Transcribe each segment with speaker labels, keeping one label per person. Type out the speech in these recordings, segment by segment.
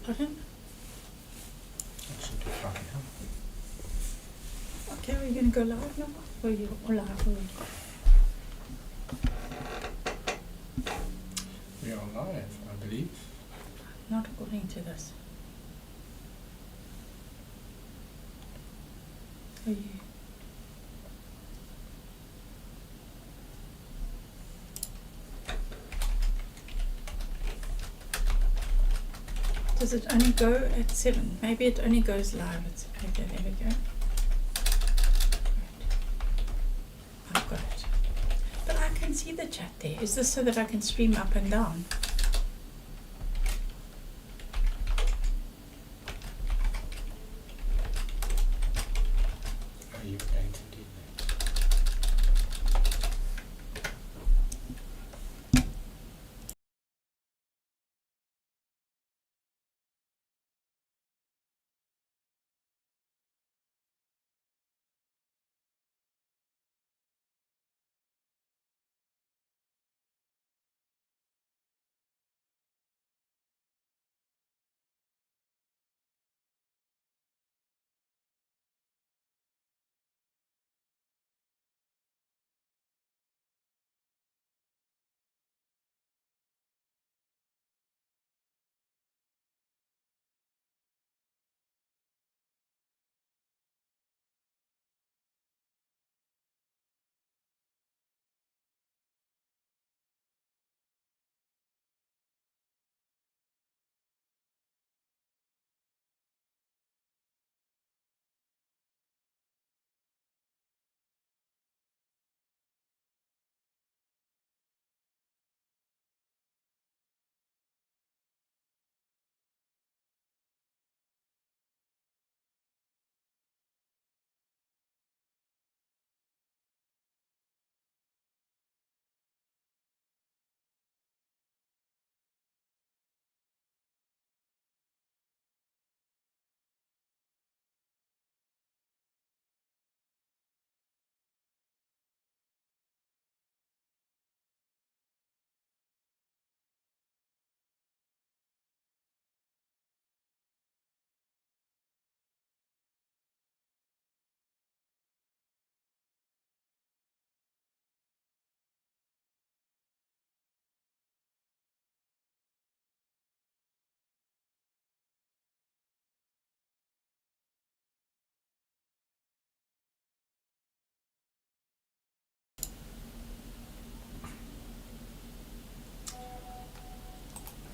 Speaker 1: Pardon?
Speaker 2: That should be fine, huh?
Speaker 1: Okay, are you going to go live now? Or are you live already?
Speaker 2: We are live, I believe.
Speaker 1: Not according to this. Are you? Does it only go at 7? Maybe it only goes live at 7. Okay, there we go. Right. I've got it. But I can see the chat there. Is this so that I can stream up and down?
Speaker 2: Are you going to do that?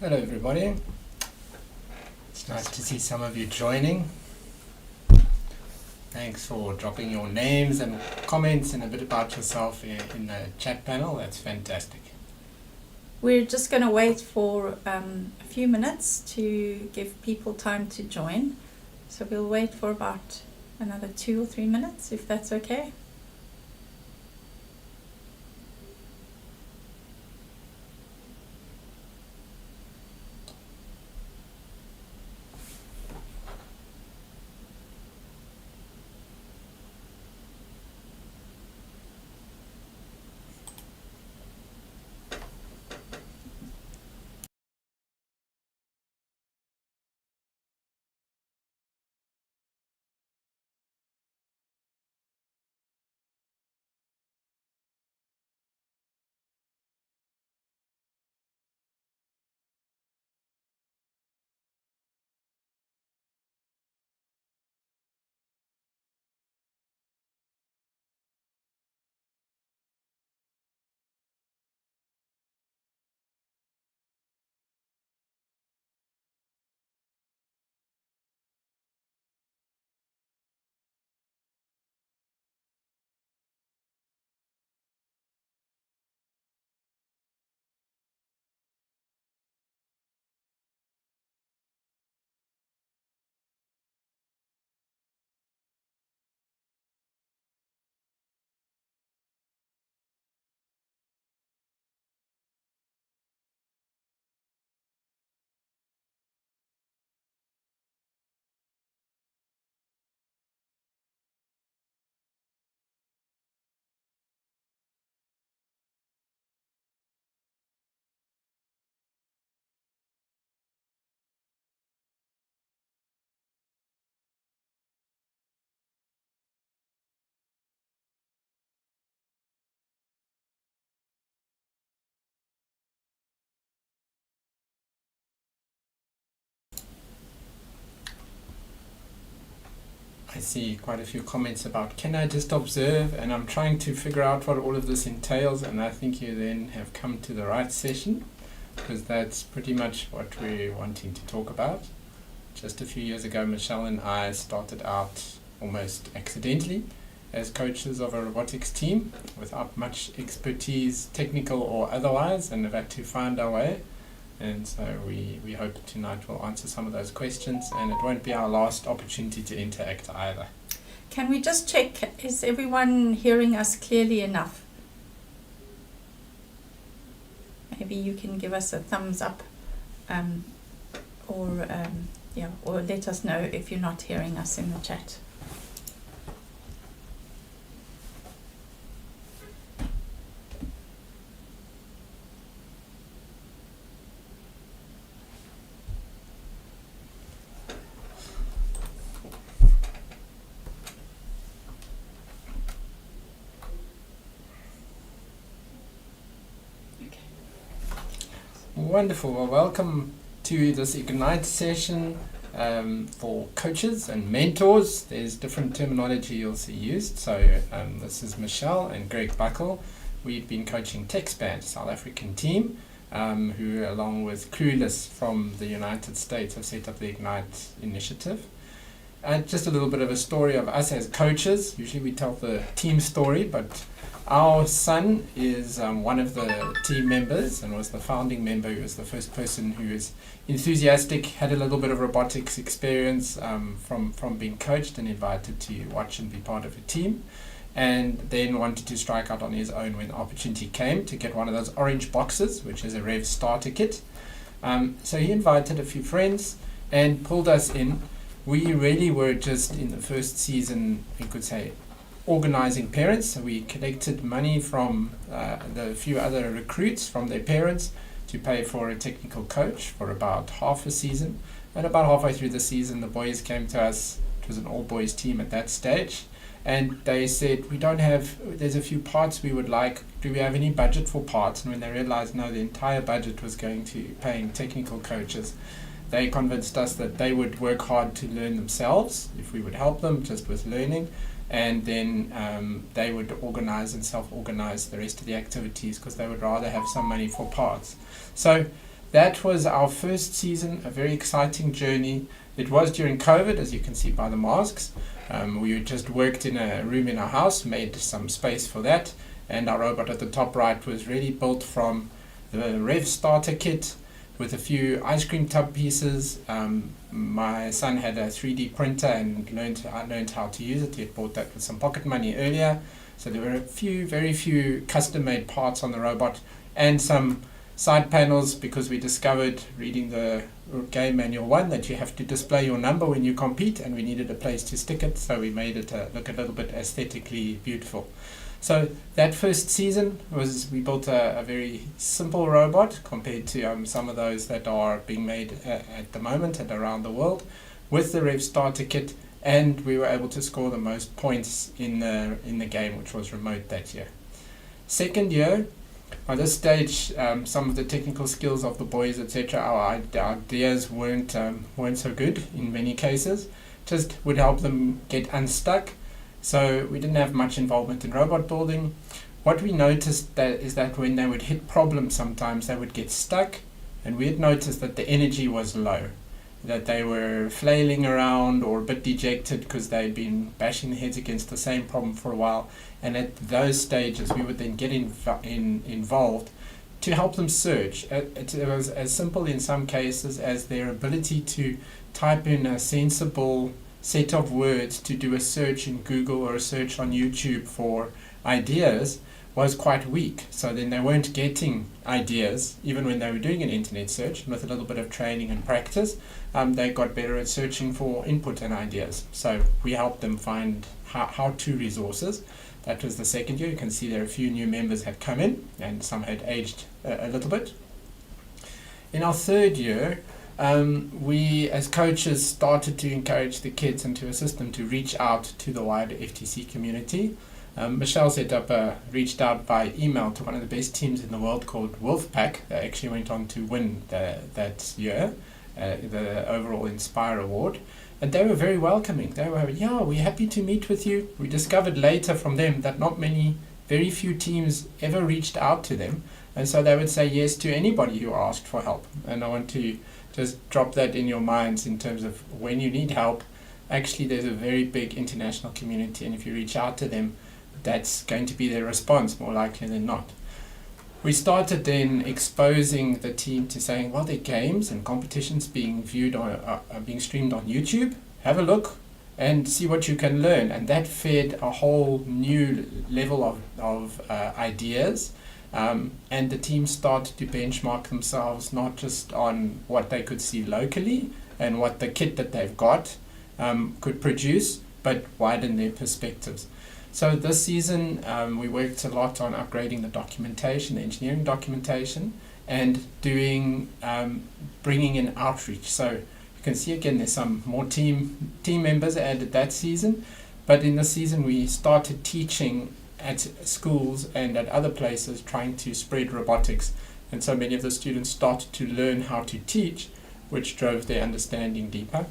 Speaker 2: Hello everybody. It's nice to see some of you joining. Thanks for dropping your names and comments and a bit about yourself in the chat panel. That's fantastic.
Speaker 1: We're just going to wait for a few minutes to give people time to join. So we'll wait for about another 2 or 3 minutes, if that's okay.
Speaker 2: see quite a few comments about, can I just observe? And I'm trying to figure out what all of this entails, and I think you then have come to the right session, because that's pretty much what we're wanting to talk about. Just a few years ago, Michelle and I started out almost accidentally as coaches of a robotics team without much expertise, technical or otherwise, and have had to find our way. And so we hope tonight will answer some of those questions, and it won't be our last opportunity to interact either.
Speaker 1: Can we just check, is everyone hearing us clearly enough? Maybe you can give us a thumbs up, or let us know if you're not hearing us in the chat.
Speaker 2: Wonderful. Well, welcome to this Ignite session for coaches and mentors. There's different terminology you'll see used. So this is Michelle and Greg Buckle. We've been coaching Texpand, South African team, who along with Clueless from the United States have set up the Ignite initiative. Just a little bit of a story of us as coaches. Usually we tell the team story, but our son is one of the team members and was the founding member. He was the first person who is enthusiastic, had a little bit of robotics experience from being coached and invited to watch and be part of a team, and then wanted to strike out on his own when the opportunity came to get one of those orange boxes, which is a Rev starter kit. So he invited a few friends and pulled us in. We really were just in the first season, you could say, organizing parents. So we collected money from the few other recruits from their parents to pay for a technical coach for about half a season. And about halfway through the season, the boys came to us. It was an all-boys team at that stage. And they said, there's a few parts we would like. Do we have any budget for parts? And when they realized, no, the entire budget was going to paying technical coaches, they convinced us that they would work hard to learn themselves if we would help them just with learning, and then they would organize and self-organize the rest of the activities because they would rather have some money for parts. So that was our first season, a very exciting journey. It was during COVID, as you can see by the masks. We just worked in a room in our house, made some space for that, and our robot at the top right was really built from the Rev starter kit with a few ice cream tub pieces. My son had a 3D printer and I learned how to use it. He had bought that with some pocket money earlier. So there were very few custom-made parts on the robot and some side panels, because we discovered reading the game manual 1 that you have to display your number when you compete, and we needed a place to stick it, so we made it look a little bit aesthetically beautiful. So that first season we built a very simple robot compared to some of those that are being made at the moment and around the world with the Rev starter kit, and we were able to score the most points in the game, which was remote that year. Second year, by this stage, some of the technical skills of the boys, etc., our ideas weren't so good in many cases. Just would help them get unstuck. So we didn't have much involvement in robot building. What we noticed is that when they would hit problems, sometimes they would get stuck, and we had noticed that the energy was low, that they were flailing around or a bit dejected because they'd been bashing their heads against the same problem for a while. And at those stages, we would then get involved to help them search. It was as simple in some cases as their ability to type in a sensible set of words to do a search in Google or a search on YouTube for ideas was quite weak. So then they weren't getting ideas even when they were doing an internet search, and with a little bit of training and practice they got better at searching for input and ideas. So we helped them find how-to resources. That was the second year. You can see there a few new members had come in and some had aged a little bit. In our third year, we as coaches started to encourage the kids and to assist them to reach out to the wider FTC community. Michelle reached out by email to one of the best teams in the world called Wolfpack. They actually went on to win that year. the overall Inspire Award. And they were very welcoming. They were, yeah, we're happy to meet with you. We discovered later from them that very few teams ever reached out to them. And so they would say yes to anybody who asked for help. And I want to just drop that in your minds in terms of when you need help. Actually, there's a very big international community, and if you reach out to them, that's going to be their response more likely than not. We started then exposing the team to saying, well, their games and competitions being viewed on, being streamed on YouTube. Have a look and see what you can learn. And that fed a whole new level of ideas. And the team started to benchmark themselves not just on what they could see locally and what the kit that they've got could produce, but widen their perspectives. So this season we worked a lot on upgrading the documentation, the engineering documentation, and doing bringing in outreach. So you can see again there's some more team members added that season, but in this season we started teaching at schools and at other places trying to spread robotics, and so many of the students started to learn how to teach, which drove their understanding deeper.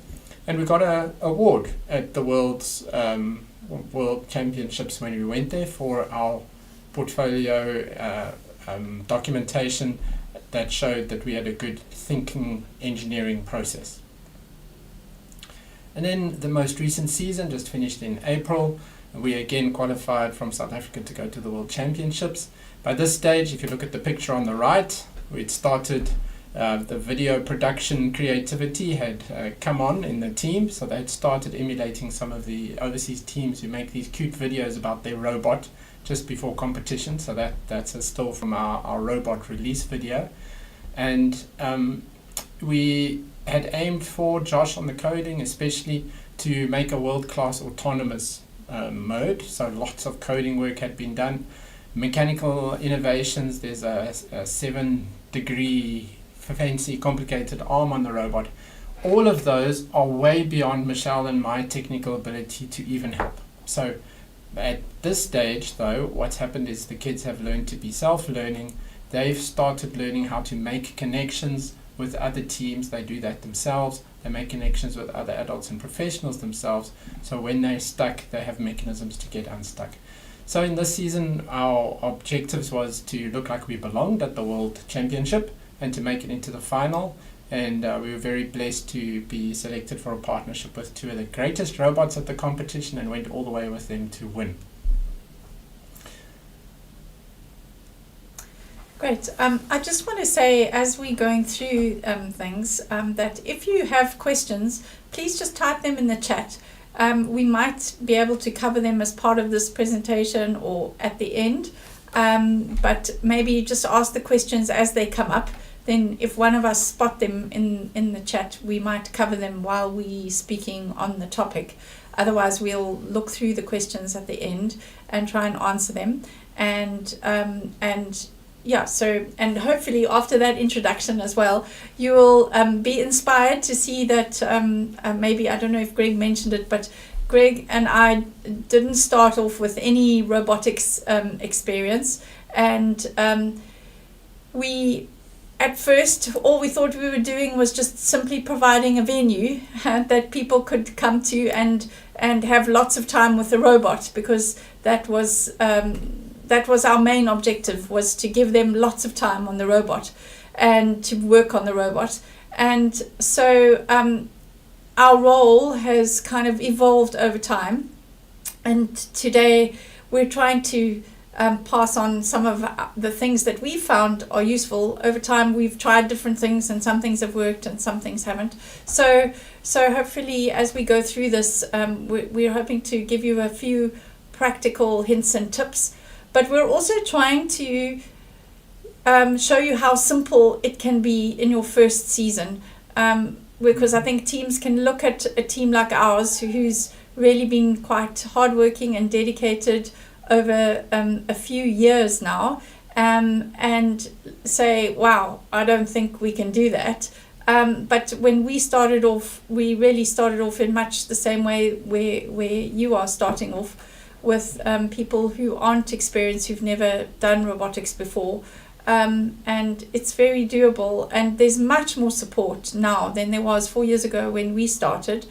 Speaker 2: And we got an award at the World Championships when we went there for our portfolio documentation that showed that we had a good thinking engineering process. And then the most recent season just finished in April. We again qualified from South Africa to go to the World Championships. By this stage, if you look at the picture on the right, we'd started the video production creativity had come on in the team, so they'd started emulating some of the overseas teams who make these cute videos about their robot just before competition. So that's a still from our robot release video. And we had aimed for Josh on the coding, especially to make a world-class autonomous mode. So lots of coding work had been done. Mechanical innovations, there's a 7-degree fancy complicated arm on the robot. All of those are way beyond Michelle and my technical ability to even help. So at this stage though, what's happened is the kids have learned to be self-learning. They've started learning how to make connections with other teams. They do that themselves. They make connections with other adults and professionals themselves. So when they're stuck, they have mechanisms to get unstuck. So in this season, our objectives was to look like we belonged at the World Championship and to make it into the final. And we were very blessed to be selected for a partnership with two of the greatest robots at the competition and went all the way with them to win.
Speaker 1: Great. I just want to say, as we're going through things, that if you have questions, please just type them in the chat. We might be able to cover them as part of this presentation or at the end, but maybe just ask the questions as they come up. Then if one of us spot them in the chat, we might cover them while we're speaking on the topic. Otherwise, we'll look through the questions at the end and try and answer them. And hopefully after that introduction as well, you will be inspired to see that maybe, I don't know if Greg mentioned it, but Greg and I didn't start off with any robotics experience. And we, at first, all we thought we were doing was just simply providing a venue that people could come to and have lots of time with the robot, because that was our main objective, was to give them lots of time on the robot and to work on the robot. And so our role has kind of evolved over time. And today we're trying to pass on some of the things that we found are useful. Over time we've tried different things, and some things have worked and some things haven't. So hopefully as we go through this, we're hoping to give you a few practical hints and tips. But we're also trying to show you how simple it can be in your first season, because I think teams can look at a team like ours who's really been quite hardworking and dedicated over a few years now, and say, wow, I don't think we can do that. But when we started off, we really started off in much the same way where you are starting off, with people who aren't experienced, who've never done robotics before, and it's very doable. And there's much more support now than there was 4 years ago when we started.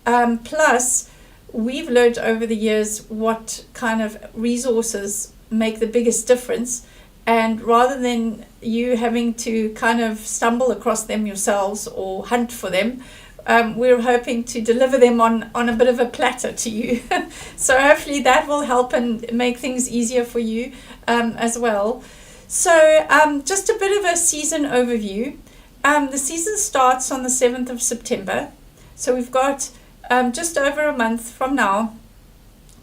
Speaker 1: Plus, we've learned over the years what kind of resources make the biggest difference. And rather than you having to kind of stumble across them yourselves or hunt for them, we're hoping to deliver them on a bit of a platter to you. So hopefully that will help and make things easier for you as well. So just a bit of a season overview. The season starts on the 7th of September. So we've got just over a month from now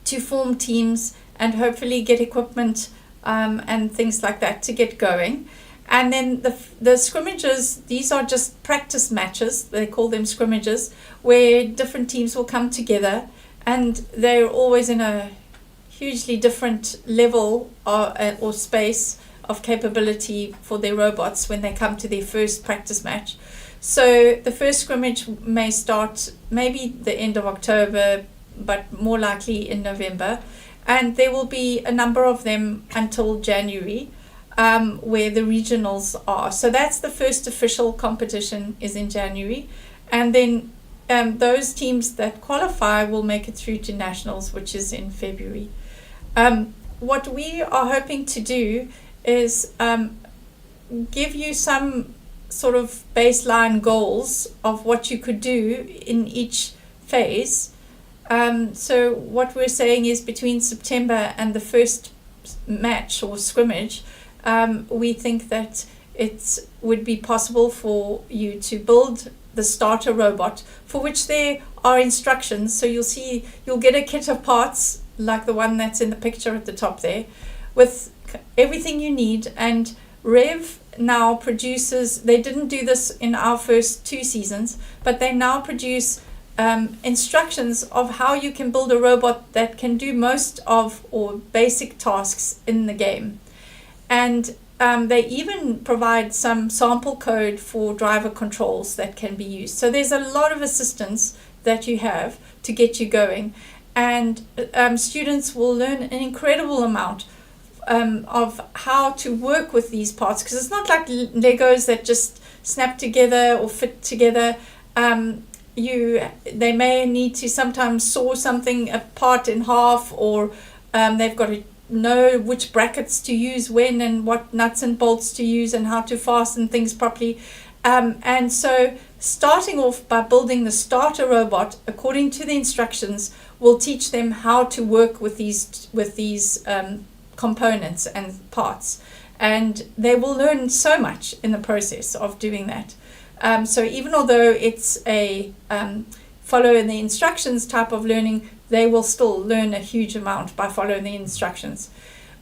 Speaker 1: to form teams and hopefully get equipment and things like that to get going. And then the scrimmages, these are just practice matches, they call them scrimmages, where different teams will come together, and they're always in a hugely different level or space of capability for their robots when they come to their first practice match. So the first scrimmage may start maybe the end of October, but more likely in November. And there will be a number of them until January, where the regionals are. So that's the first official competition is in January. And then those teams that qualify will make it through to nationals, which is in February. What we are hoping to do is give you some sort of baseline goals of what you could do in each phase. So what we're saying is between September and the first match or scrimmage, we think that it would be possible for you to build the starter robot, for which there are instructions. So you'll get a kit of parts like the one that's in the picture at the top there, with everything you need. And Rev now produces, they didn't do this in our first 2 seasons, but they now produce instructions of how you can build a robot that can do most of or basic tasks in the game. And they even provide some sample code for driver controls that can be used. So there's a lot of assistance that you have to get you going. And students will learn an incredible amount of how to work with these parts, because it's not like Legos that just snap together or fit together. They may need to sometimes saw something apart in half, or they've got to know which brackets to use when and what nuts and bolts to use and how to fasten things properly. And so starting off by building the starter robot according to the instructions will teach them how to work with these components and parts. And they will learn so much in the process of doing that. So even although it's a follow the instructions type of learning, they will still learn a huge amount by following the instructions.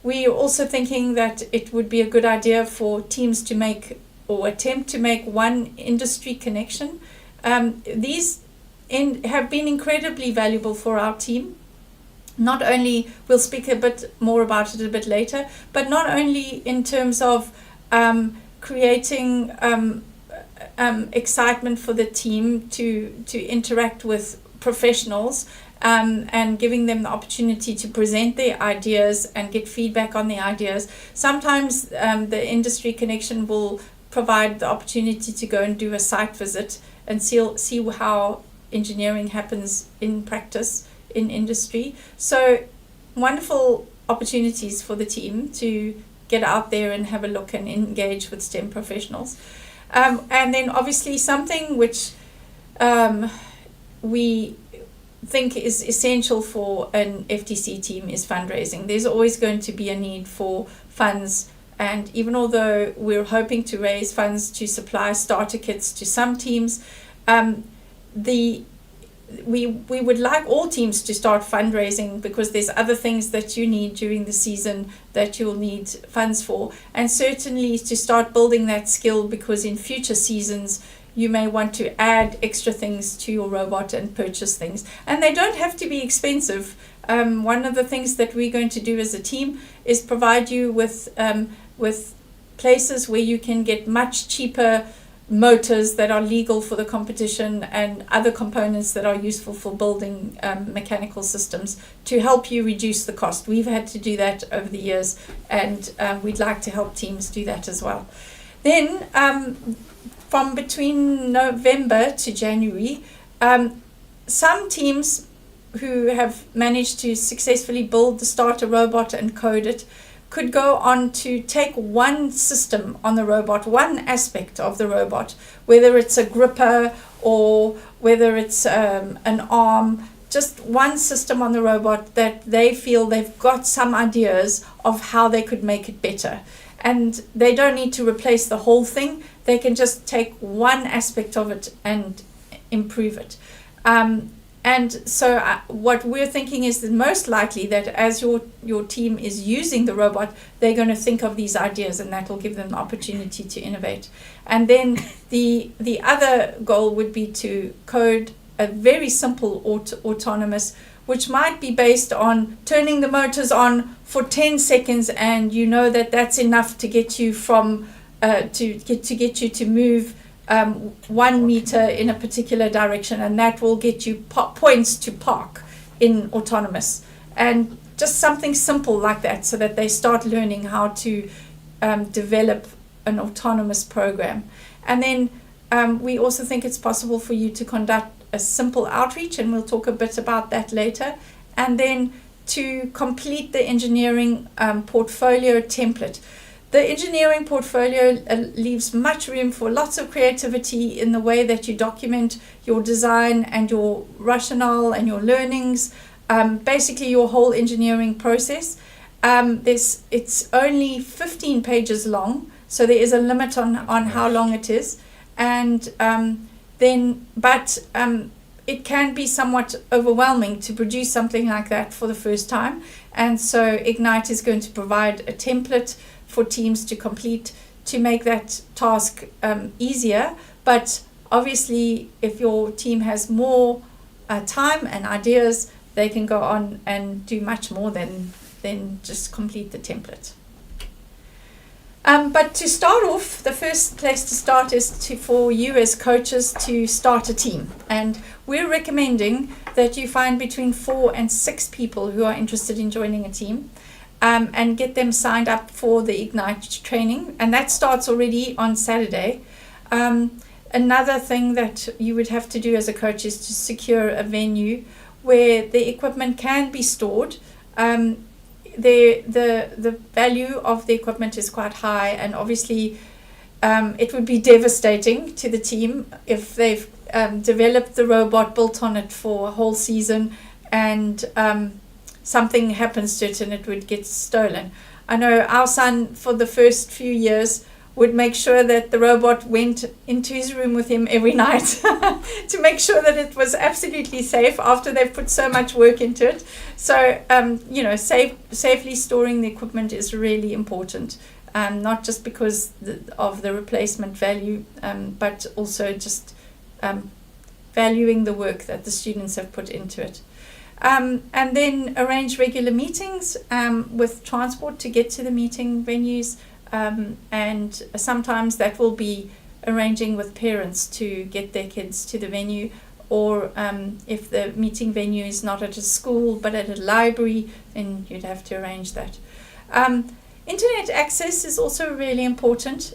Speaker 1: We are also thinking that it would be a good idea for teams to make or attempt to make one industry connection. These have been incredibly valuable for our team. Not only, we'll speak a bit more about it a bit later, but not only in terms of creating excitement for the team to interact with professionals, and giving them the opportunity to present their ideas and get feedback on the ideas. Sometimes the industry connection will provide the opportunity to go and do a site visit and see how engineering happens in practice in industry. So wonderful opportunities for the team to get out there and have a look and engage with STEM professionals. And then obviously something which we think is essential for an FTC team is fundraising. There's always going to be a need for funds, and even although we're hoping to raise funds to supply starter kits to some teams, we would like all teams to start fundraising, because there's other things that you need during the season that you'll need funds for, and certainly to start building that skill, because in future seasons you may want to add extra things to your robot and purchase things, and they don't have to be expensive. One of the things that we're going to do as a team is provide you with places where you can get much cheaper motors that are legal for the competition and other components that are useful for building mechanical systems to help you reduce the cost. We've had to do that over the years, and we'd like to help teams do that as well. Then from between November to January, some teams who have managed to successfully build the starter robot and code it could go on to take one system on the robot, one aspect of the robot, whether it's a gripper or whether it's an arm, just one system on the robot that they feel they've got some ideas of how they could make it better. And they don't need to replace the whole thing. They can just take one aspect of it and improve it. And so what we're thinking is that most likely that as your team is using the robot, they're going to think of these ideas, and that will give them the opportunity to innovate. And then the other goal would be to code a very simple autonomous, which might be based on turning the motors on for 10 seconds, and you know that that's enough to get you from to get you to move 1 meter in a particular direction, and that will get you points to park in autonomous. And just something simple like that, so that they start learning how to develop an autonomous program. And then we also think it's possible for you to conduct a simple outreach, and we'll talk a bit about that later. And then to complete the engineering portfolio template. The engineering portfolio leaves much room for lots of creativity in the way that you document your design and your rationale and your learnings, basically your whole engineering process. It's only 15 pages long, so there is a limit on how long it is. And it can be somewhat overwhelming to produce something like that for the first time. And so Ignite is going to provide a template for teams to complete to make that task easier. But obviously, if your team has more time and ideas, they can go on and do much more than just complete the template. But to start off, the first place to start is for you as coaches to start a team. And we're recommending that you find between 4 and 6 people who are interested in joining a team. And get them signed up for the Ignite training, and that starts already on Saturday. Another thing that you would have to do as a coach is to secure a venue where the equipment can be stored. The value of the equipment is quite high, and obviously it would be devastating to the team if they've developed the robot, built on it for a whole season, and something happens to it and it would get stolen. I know our son, for the first few years, would make sure that the robot went into his room with him every night to make sure that it was absolutely safe after they've put so much work into it. So, safely storing the equipment is really important, not just because of the replacement value, but also just valuing the work that the students have put into it. And then arrange regular meetings with transport to get to the meeting venues, and sometimes that will be arranging with parents to get their kids to the venue, or if the meeting venue is not at a school but at a library, then you'd have to arrange that. Internet access is also really important.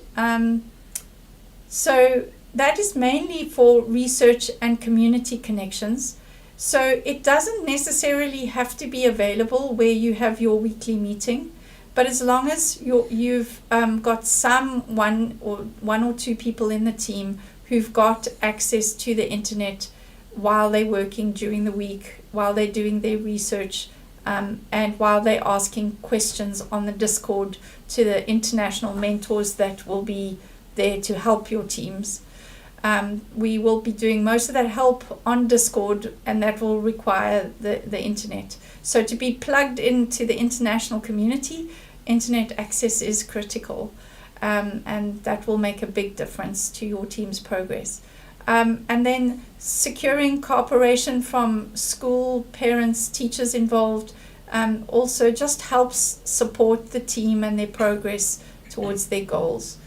Speaker 1: So that is mainly for research and community connections. So it doesn't necessarily have to be available where you have your weekly meeting, but as long as you've got one or two people in the team who've got access to the internet while they're working during the week, while they're doing their research, and while they're asking questions on the Discord to the international mentors that will be there to help your teams. We will be doing most of that help on Discord, and that will require the internet. So to be plugged into the international community, internet access is critical, and that will make a big difference to your team's progress. And then securing cooperation from school, parents, teachers involved also just helps support the team and their progress towards their goals.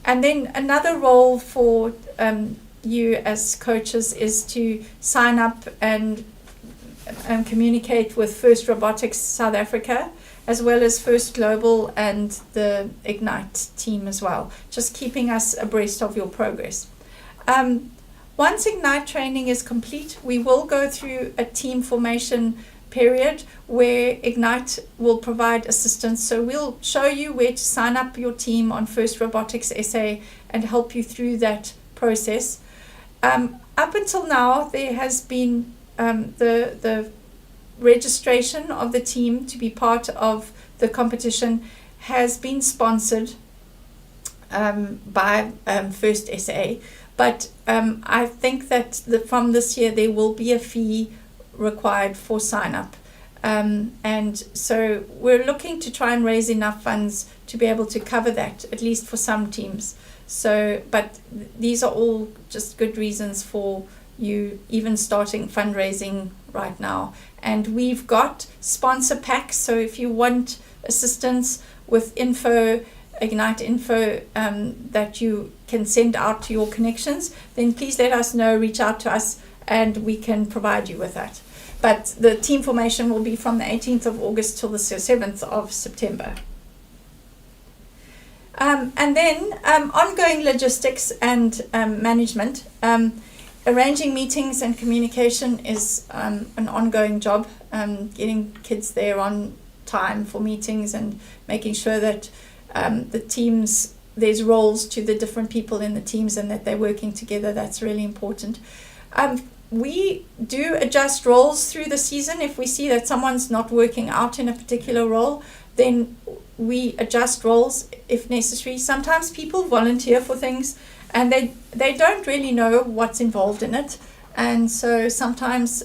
Speaker 1: And then another role for you as coaches is to sign up and communicate with First Robotics South Africa, as well as First Global and the Ignite team as well, just keeping us abreast of your progress. Once Ignite training is complete, we will go through a team formation period where Ignite will provide assistance. So we'll show you where to sign up your team on First Robotics SA and help you through that process. Up until now, there has been the registration of the team to be part of the competition has been sponsored by First SA. But I think that from this year there will be a fee required for sign up. And so we're looking to try and raise enough funds to be able to cover that, at least for some teams. So, but these are all just good reasons for you even starting fundraising right now. And we've got sponsor packs, so if you want assistance with info, Ignite info that you can send out to your connections, then please let us know, reach out to us, and we can provide you with that. But the team formation will be from the 18th of August till the 7th of September. And then ongoing logistics and management. Arranging meetings and communication is an ongoing job. Getting kids there on time for meetings and making sure that the teams, there's roles to the different people in the teams and that they're working together. That's really important. We do adjust roles through the season. If we see that someone's not working out in a particular role, then we adjust roles if necessary. Sometimes people volunteer for things and they don't really know what's involved in it. And so sometimes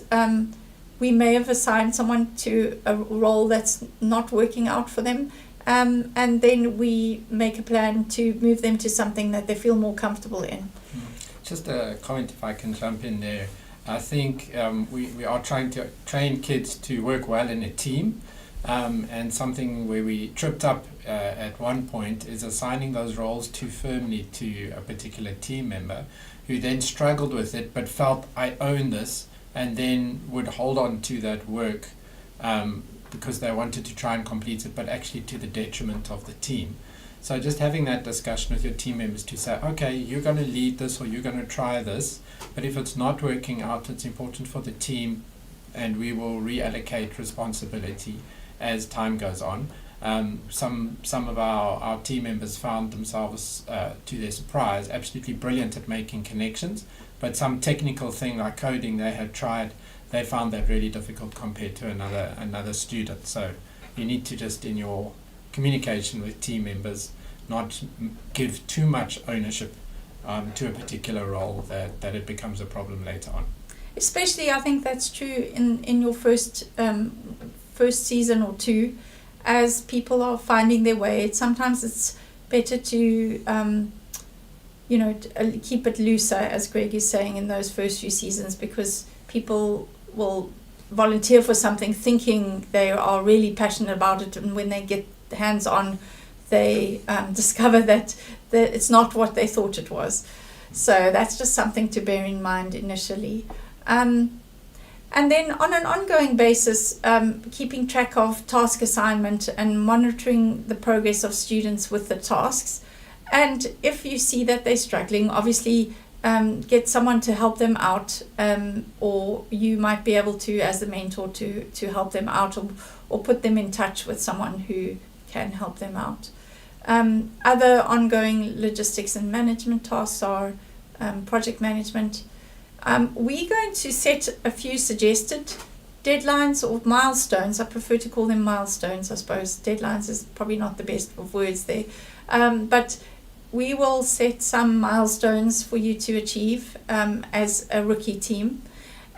Speaker 1: we may have assigned someone to a role that's not working out for them. And then we make a plan to move them to something that they feel more comfortable in.
Speaker 2: Just a comment, if I can jump in there. I think we are trying to train kids to work well in a team. And something where we tripped up at one point is assigning those roles too firmly to a particular team member who then struggled with it but felt, I own this, and then would hold on to that work because they wanted to try and complete it, but actually to the detriment of the team. So just having that discussion with your team members to say, okay, you're going to lead this or you're going to try this, but if it's not working out, it's important for the team and we will reallocate responsibility as time goes on. Some of our team members found themselves, to their surprise, absolutely brilliant at making connections, but some technical thing like coding they had tried, they found that really difficult compared to another student. So you need to just, in your communication with team members, not give too much ownership to a particular role that it becomes a problem later on.
Speaker 1: Especially, I think that's true in your first season or two, as people are finding their way. Sometimes it's better to keep it looser, as Greg is saying, in those first few seasons, because people will volunteer for something thinking they are really passionate about it, and when they get hands on, they discover that it's not what they thought it was. So that's just something to bear in mind initially. And then on an ongoing basis, keeping track of task assignment and monitoring the progress of students with the tasks. And if you see that they're struggling, obviously get someone to help them out, or you might be able to, as the mentor, to help them out, or put them in touch with someone who can help them out. Other ongoing logistics and management tasks are project management. We're going to set a few suggested deadlines or milestones. I prefer to call them milestones, I suppose. Deadlines is probably not the best of words there. But we will set some milestones for you to achieve as a rookie team.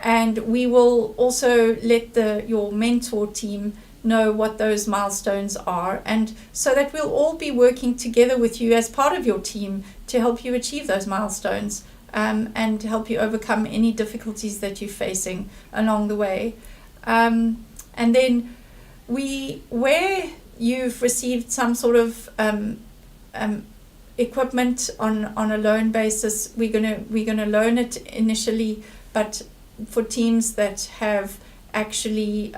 Speaker 1: And we will also let your mentor team know what those milestones are, and so that we'll all be working together with you as part of your team to help you achieve those milestones. And to help you overcome any difficulties that you're facing along the way. And then where you've received some sort of equipment on a loan basis. We're gonna loan it initially, but for teams that have actually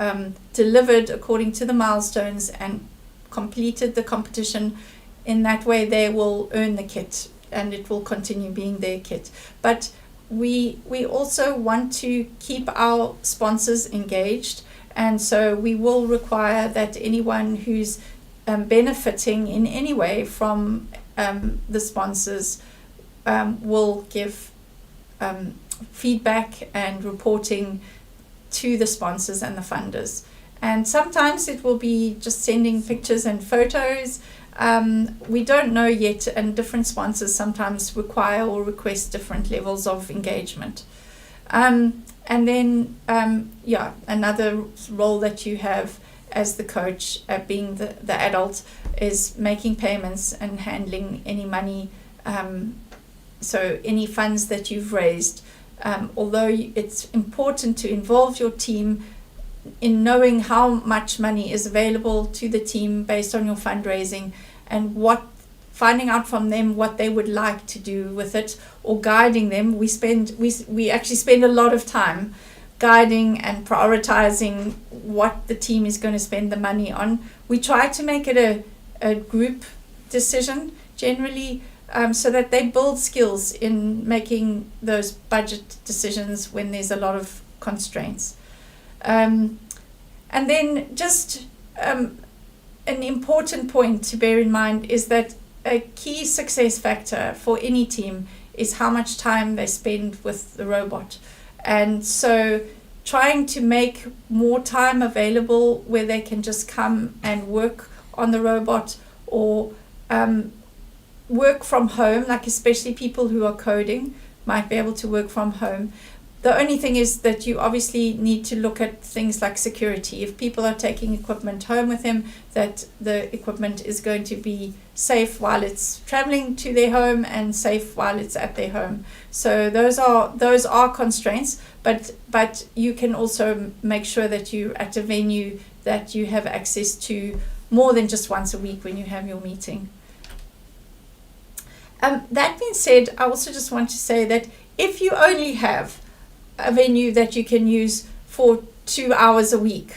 Speaker 1: delivered according to the milestones and completed the competition, in that way they will earn the kit and it will continue being their kit. But we also want to keep our sponsors engaged, and so we will require that anyone who's benefiting in any way from the sponsors will give feedback and reporting to the sponsors and the funders. And sometimes it will be just sending pictures and photos. We don't know yet, and different sponsors sometimes require or request different levels of engagement. And then, another role that you have as the coach, being the adult, is making payments and handling any money, so any funds that you've raised. Although it's important to involve your team in knowing how much money is available to the team based on your fundraising, and finding out from them what they would like to do with it, or guiding them. We actually spend a lot of time guiding and prioritizing what the team is going to spend the money on. We try to make it a group decision generally, so that they build skills in making those budget decisions when there's a lot of constraints. And then just an important point to bear in mind is that a key success factor for any team is how much time they spend with the robot. And so trying to make more time available where they can just come and work on the robot, or work from home, like especially people who are coding might be able to work from home. The only thing is that you obviously need to look at things like security. If people are taking equipment home with them, that the equipment is going to be safe while it's traveling to their home and safe while it's at their home. So those are constraints, but you can also make sure that you at a venue that you have access to more than just once a week when you have your meeting. That being said, I also just want to say that if you only have a venue that you can use for 2 hours a week,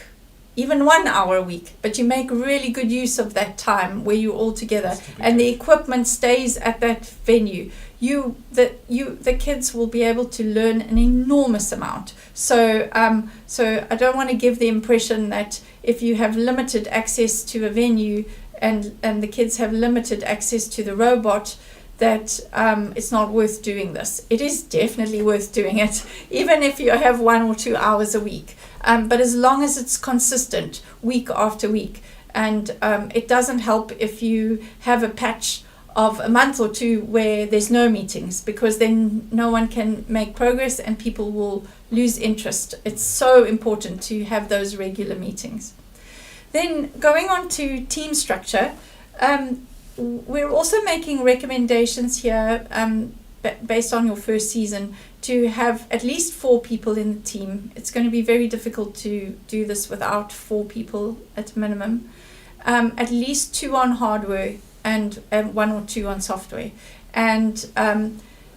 Speaker 1: even 1 hour a week, but you make really good use of that time where you're all together and the equipment stays at that venue, the kids will be able to learn an enormous amount. So I don't want to give the impression that if you have limited access to a venue and the kids have limited access to the robot, that it's not worth doing this. It is definitely worth doing it, even if you have 1 or 2 hours a week. But as long as it's consistent week after week, and it doesn't help if you have a patch of a month or two where there's no meetings, because then no one can make progress and people will lose interest. It's so important to have those regular meetings. Then going on to team structure, we're also making recommendations here based on your first season to have at least 4 people in the team. It's going to be very difficult to do this without 4 people at minimum. At least 2 on hardware and 1 or 2 on software. And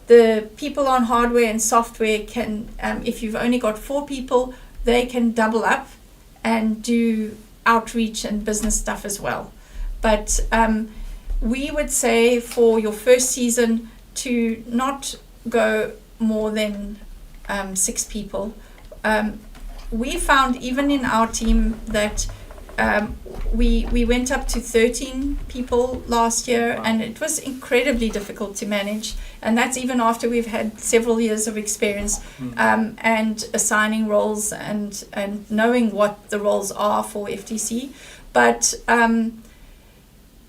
Speaker 1: the people on hardware and software can, if you've only got 4 people, they can double up and do outreach and business stuff as well. But we would say for your first season to not go more than 6 people. We found even in our team that we went up to 13 people last year, and it was incredibly difficult to manage. And that's even after we've had several years of experience and assigning roles and knowing what the roles are for FTC. But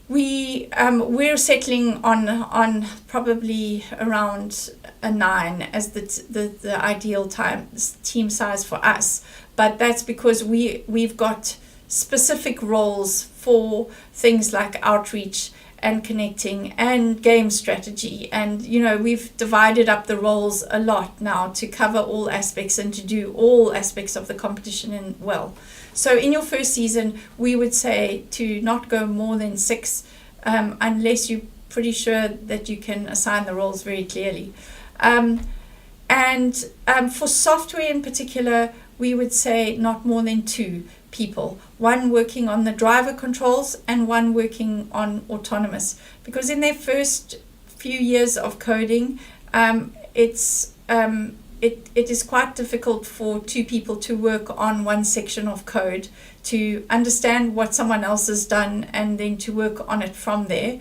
Speaker 1: we're settling on probably around a 9 as the ideal team size for us. But that's because we've got specific roles for things like outreach and connecting and game strategy, and we've divided up the roles a lot now to cover all aspects and to do all aspects of the competition well. So in your first season, we would say to not go more than 6 unless you pretty sure that you can assign the roles very clearly. For software in particular, we would say not more than 2 people, one working on the driver controls and one working on autonomous, because in their first few years of coding, it is quite difficult for 2 people to work on one section of code, to understand what someone else has done and then to work on it from there.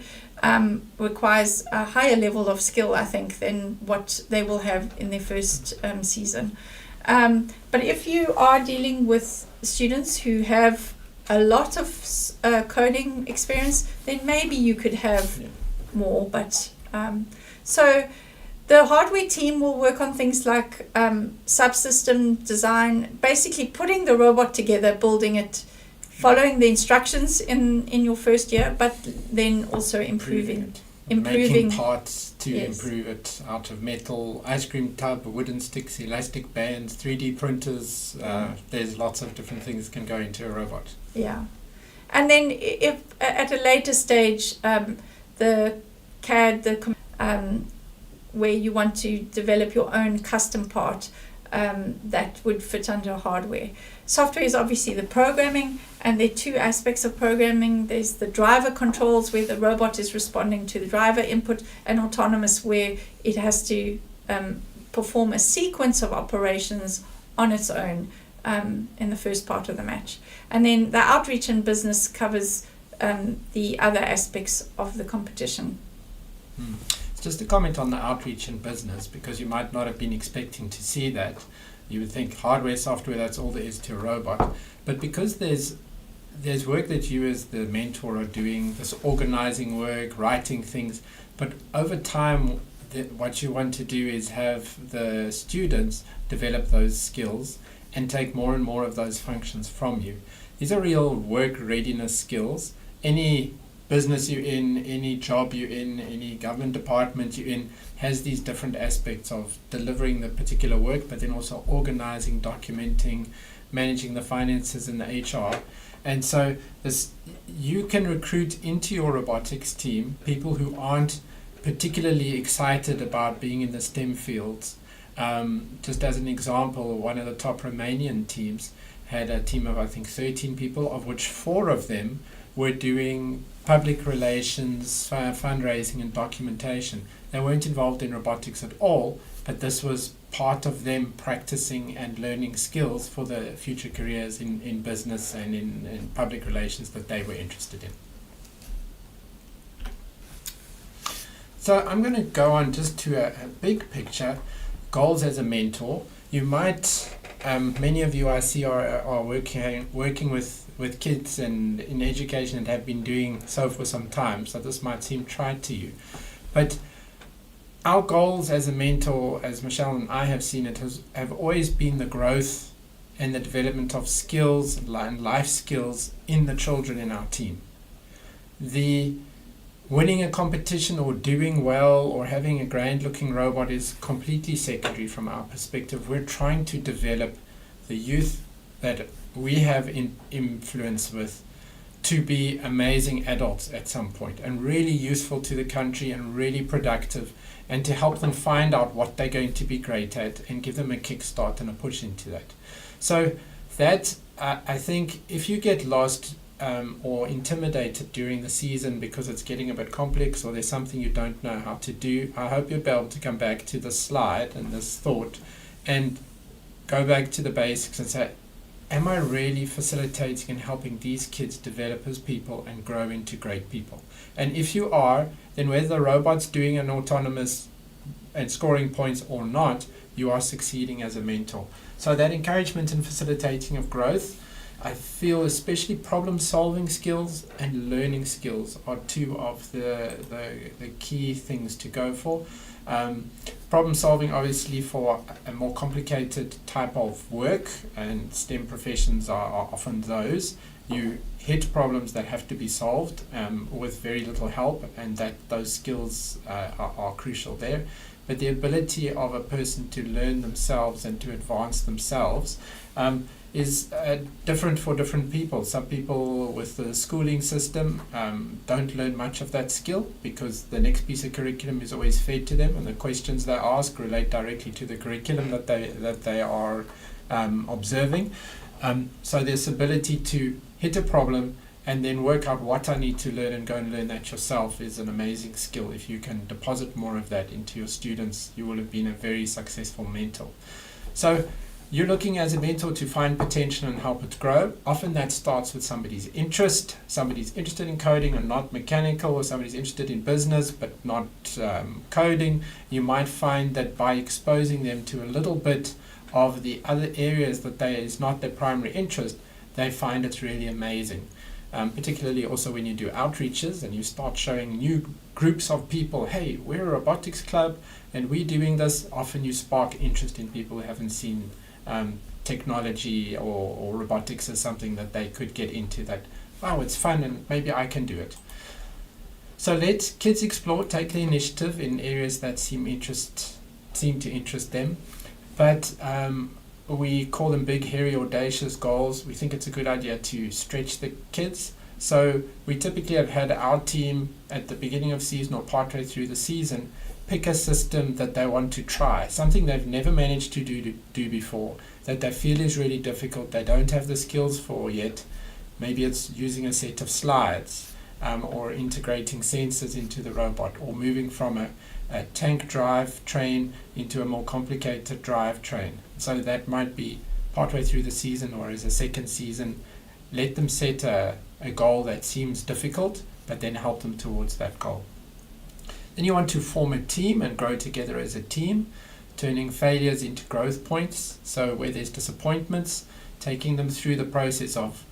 Speaker 1: Requires a higher level of skill, I think, than what they will have in their first season. But if you are dealing with students who have a lot of coding experience, then maybe you could have more. But so the hardware team will work on things like subsystem design, basically putting the robot together, building it, following the instructions in your first year, but then also improving
Speaker 2: making parts to improve it out of metal, ice cream tub, wooden sticks, elastic bands, 3D printers. There's lots of different things can go into a robot.
Speaker 1: Yeah. And then if at a later stage, the CAD, where you want to develop your own custom part, that would fit under hardware. Software is obviously the programming, and there are 2 aspects of programming. There's the driver controls, where the robot is responding to the driver input, and autonomous, where it has to perform a sequence of operations on its own in the first part of the match. And then the outreach and business covers the other aspects of the competition.
Speaker 2: Just a comment on the outreach and business, because you might not have been expecting to see that. You would think hardware, software, that's all there is to a robot. But because there's work that you as the mentor are doing, this organizing work, writing things, but over time what you want to do is have the students develop those skills and take more and more of those functions from you. These are real work readiness skills. Any business you're in, any job you're in, any government department you're in, has these different aspects of delivering the particular work, but then also organizing, documenting, managing the finances and the HR. And so you can recruit into your robotics team people who aren't particularly excited about being in the STEM fields. Just as an example, one of the top Romanian teams had a team of, I think, 13 people, of which 4 of them were doing public relations, fundraising and documentation. They weren't involved in robotics at all, but this was part of them practicing and learning skills for the future careers in business and in public relations that they were interested in. So I'm going to go on just to a big picture, goals as a mentor. You might, many of you I see are working with kids and in education and have been doing so for some time, so this might seem trite to you. But our goals as a mentor, as Michelle and I have seen it, have always been the growth and the development of skills and life skills in the children in our team. The winning a competition or doing well or having a grand looking robot is completely secondary from our perspective. We're trying to develop the youth that we have influence with to be amazing adults at some point and really useful to the country and really productive, and to help them find out what they're going to be great at and give them a kickstart and a push into that. So that, I think, if you get lost or intimidated during the season because it's getting a bit complex or there's something you don't know how to do, I hope you'll be able to come back to this slide and this thought and go back to the basics and say, am I really facilitating and helping these kids develop as people and grow into great people? And if you are, then whether the robot's doing an autonomous and scoring points or not, you are succeeding as a mentor. So that encouragement and facilitating of growth, I feel especially problem-solving skills and learning skills are 2 of the key things to go for. Problem-solving, obviously, for a more complicated type of work, and STEM professions are often those. You hit problems that have to be solved with very little help, and that those skills are crucial there. but the ability of a person to learn themselves and to advance themselves is different for different people. Some people with the schooling system don't learn much of that skill because the next piece of curriculum is always fed to them, and the questions they ask relate directly to the curriculum that they are observing. So this ability to hit a problem and then work out what I need to learn and go and learn that yourself is an amazing skill. If you can deposit more of that into your students, you will have been a very successful mentor. So you're looking as a mentor to find potential and help it grow. Often that starts with somebody's interest. Somebody's interested in coding and not mechanical, or somebody's interested in business but not coding. You might find that by exposing them to a little bit of the other areas that is not their primary interest, they find it's really amazing. Particularly also when you do outreaches and you start showing new groups of people, hey, we're a robotics club and we're doing this. Often you spark interest in people who haven't seen technology or robotics as something that they could get into, that, wow, it's fun and maybe I can do it. So let kids explore, take the initiative in areas that seem to interest them. But we call them big, hairy, audacious goals. We think it's a good idea to stretch the kids. So we typically have had our team at the beginning of season or partway through the season pick a system that they want to try, something they've never managed to do before, that they feel is really difficult, they don't have the skills for yet. Maybe it's using a set of slides, or integrating sensors into the robot, or moving from a tank drive train into a more complicated drive train. So that might be partway through the season or as a second season. Let them set a goal that seems difficult, but then help them towards that goal. Then you want to form a team and grow together as a team, turning failures into growth points. So where there's disappointments, taking them through the process of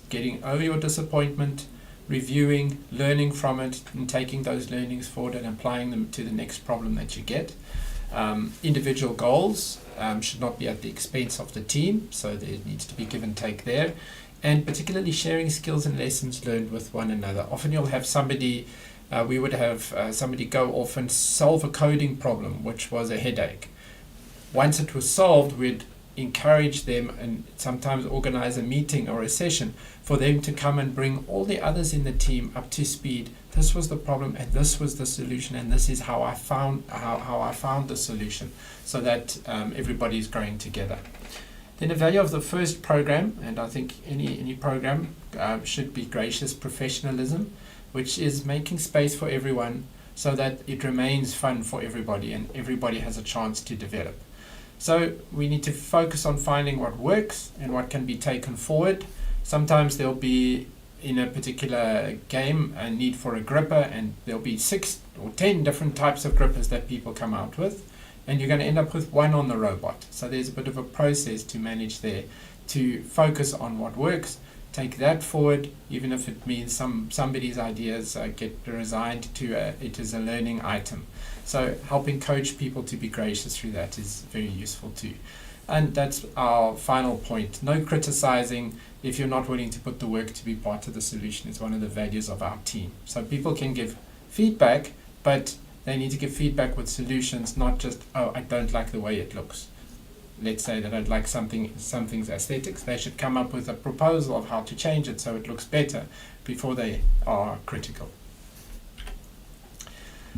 Speaker 2: getting over your disappointment, reviewing, learning from it, and taking those learnings forward and applying them to the next problem that you get. Individual goals should not be at the expense of the team, so there needs to be give and take there. And particularly sharing skills and lessons learned with one another. Often you'll have somebody, we would have somebody go off and solve a coding problem, which was a headache. Once it was solved, we'd encourage them and sometimes organize a meeting or a session for them to come and bring all the others in the team up to speed. This was the problem and this was the solution, and this is how I found the solution, so that everybody's growing together. Then the value of the first program, and I think any program should be gracious professionalism, which is making space for everyone so that it remains fun for everybody and everybody has a chance to develop. So we need to focus on finding what works and what can be taken forward. Sometimes there'll be, in a particular game, a need for a gripper, and there'll be 6 or 10 different types of grippers that people come out with, and you're going to end up with one on the robot. So there's a bit of a process to manage there, to focus on what works, take that forward, even if it means somebody's ideas get resigned to it as a learning item. So helping coach people to be gracious through that is very useful too. And that's our final point. No criticizing if you're not willing to put the work to be part of the solution. It's one of the values of our team. So people can give feedback, but they need to give feedback with solutions, not just, oh, I don't like the way it looks. Let's say that I'd like something's aesthetics. They should come up with a proposal of how to change it so it looks better before they are critical.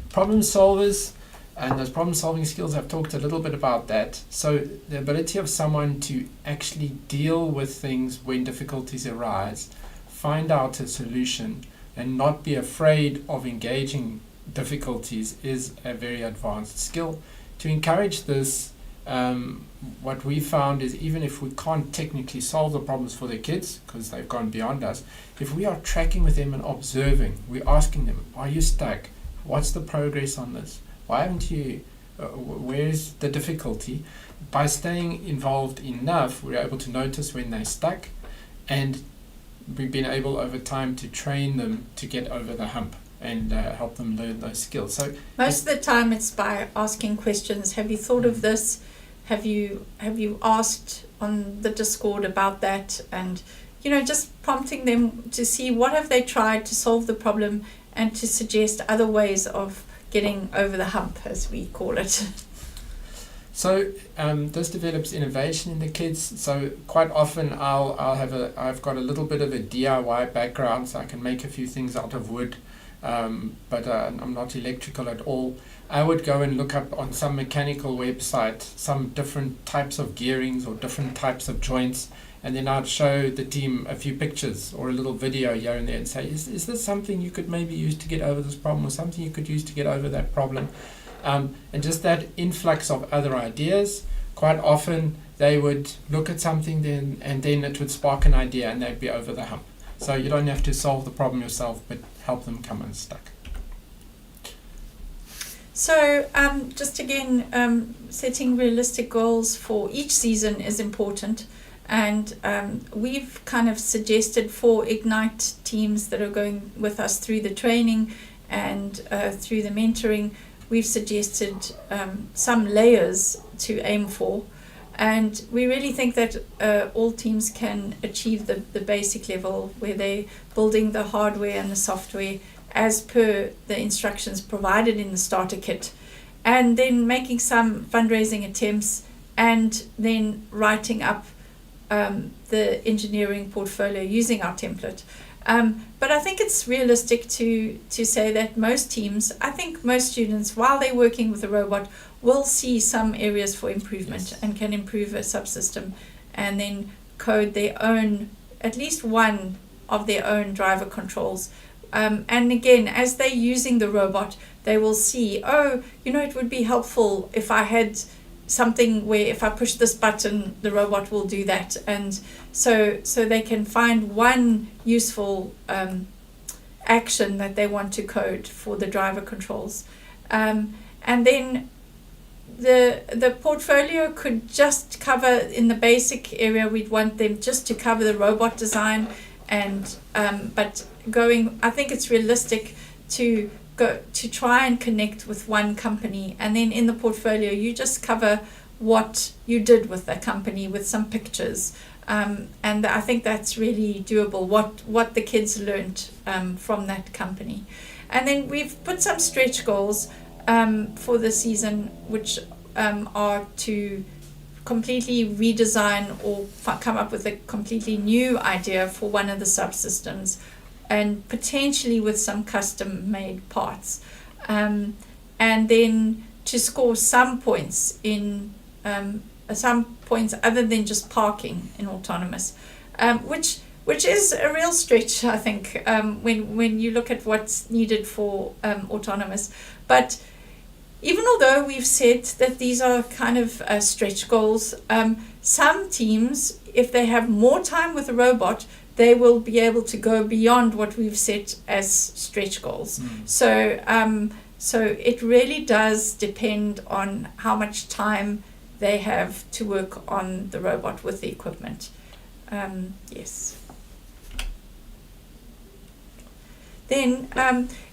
Speaker 2: Problem solvers, and those problem solving skills, I've talked a little bit about that. So the ability of someone to actually deal with things when difficulties arise, find out a solution, and not be afraid of engaging difficulties is a very advanced skill. To encourage this, what we found is, even if we can't technically solve the problems for the kids because they've gone beyond us, if we are tracking with them and observing, we're asking them, are you stuck? What's the progress on this? Why haven't you, where's the difficulty? By staying involved enough, we're able to notice when they're stuck, and we've been able over time to train them to get over the hump and help them learn those skills. So
Speaker 1: most of the time it's by asking questions. Have you thought of this? Have you asked on the Discord about that? And just prompting them to see what have they tried to solve the problem and to suggest other ways of getting over the hump, as we call it.
Speaker 2: So this develops innovation in the kids. So quite often I've got a little bit of a DIY background, so I can make a few things out of wood, but I'm not electrical at all. I would go and look up on some mechanical website some different types of gearings or different types of joints, and then I'd show the team a few pictures or a little video here and there and say, is this something you could maybe use to get over this problem, or something you could use to get over that problem? And just that influx of other ideas. Quite often they would look at something and then it would spark an idea and they'd be over the hump. So you don't have to solve the problem yourself, but help them come unstuck.
Speaker 1: So just again, setting realistic goals for each season is important. And we've kind of suggested for Ignite teams that are going with us through the training and through the mentoring, we've suggested some layers to aim for. And we really think that all teams can achieve the basic level where they're building the hardware and the software as per the instructions provided in the starter kit, and then making some fundraising attempts, and then writing up the engineering portfolio using our template. But I think it's realistic to say that most teams, I think most students, while they're working with a robot, will see some areas for improvement. Yes. And can improve a subsystem and then code their own, at least one of their own driver controls. And again, as they're using the robot, they will see, it would be helpful if I had something where if I push this button, the robot will do that. And so they can find one useful action that they want to code for the driver controls. And then the portfolio could just cover, in the basic area, we'd want them just to cover the robot design. And but I think it's realistic to try and connect with one company, and then in the portfolio you just cover what you did with that company with some pictures, and I think that's really doable, what the kids learned from that company. And then we've put some stretch goals for the season, which are to completely redesign or come up with a completely new idea for one of the subsystems, and potentially with some custom-made parts, and then to score some points in some points other than just parking in autonomous, which is a real stretch, I think, when you look at what's needed for autonomous. But even although we've said that these are kind of stretch goals, some teams, if they have more time with a robot, they will be able to go beyond what we've set as stretch goals. So it really does depend on how much time they have to work on the robot with the equipment. Yes. Then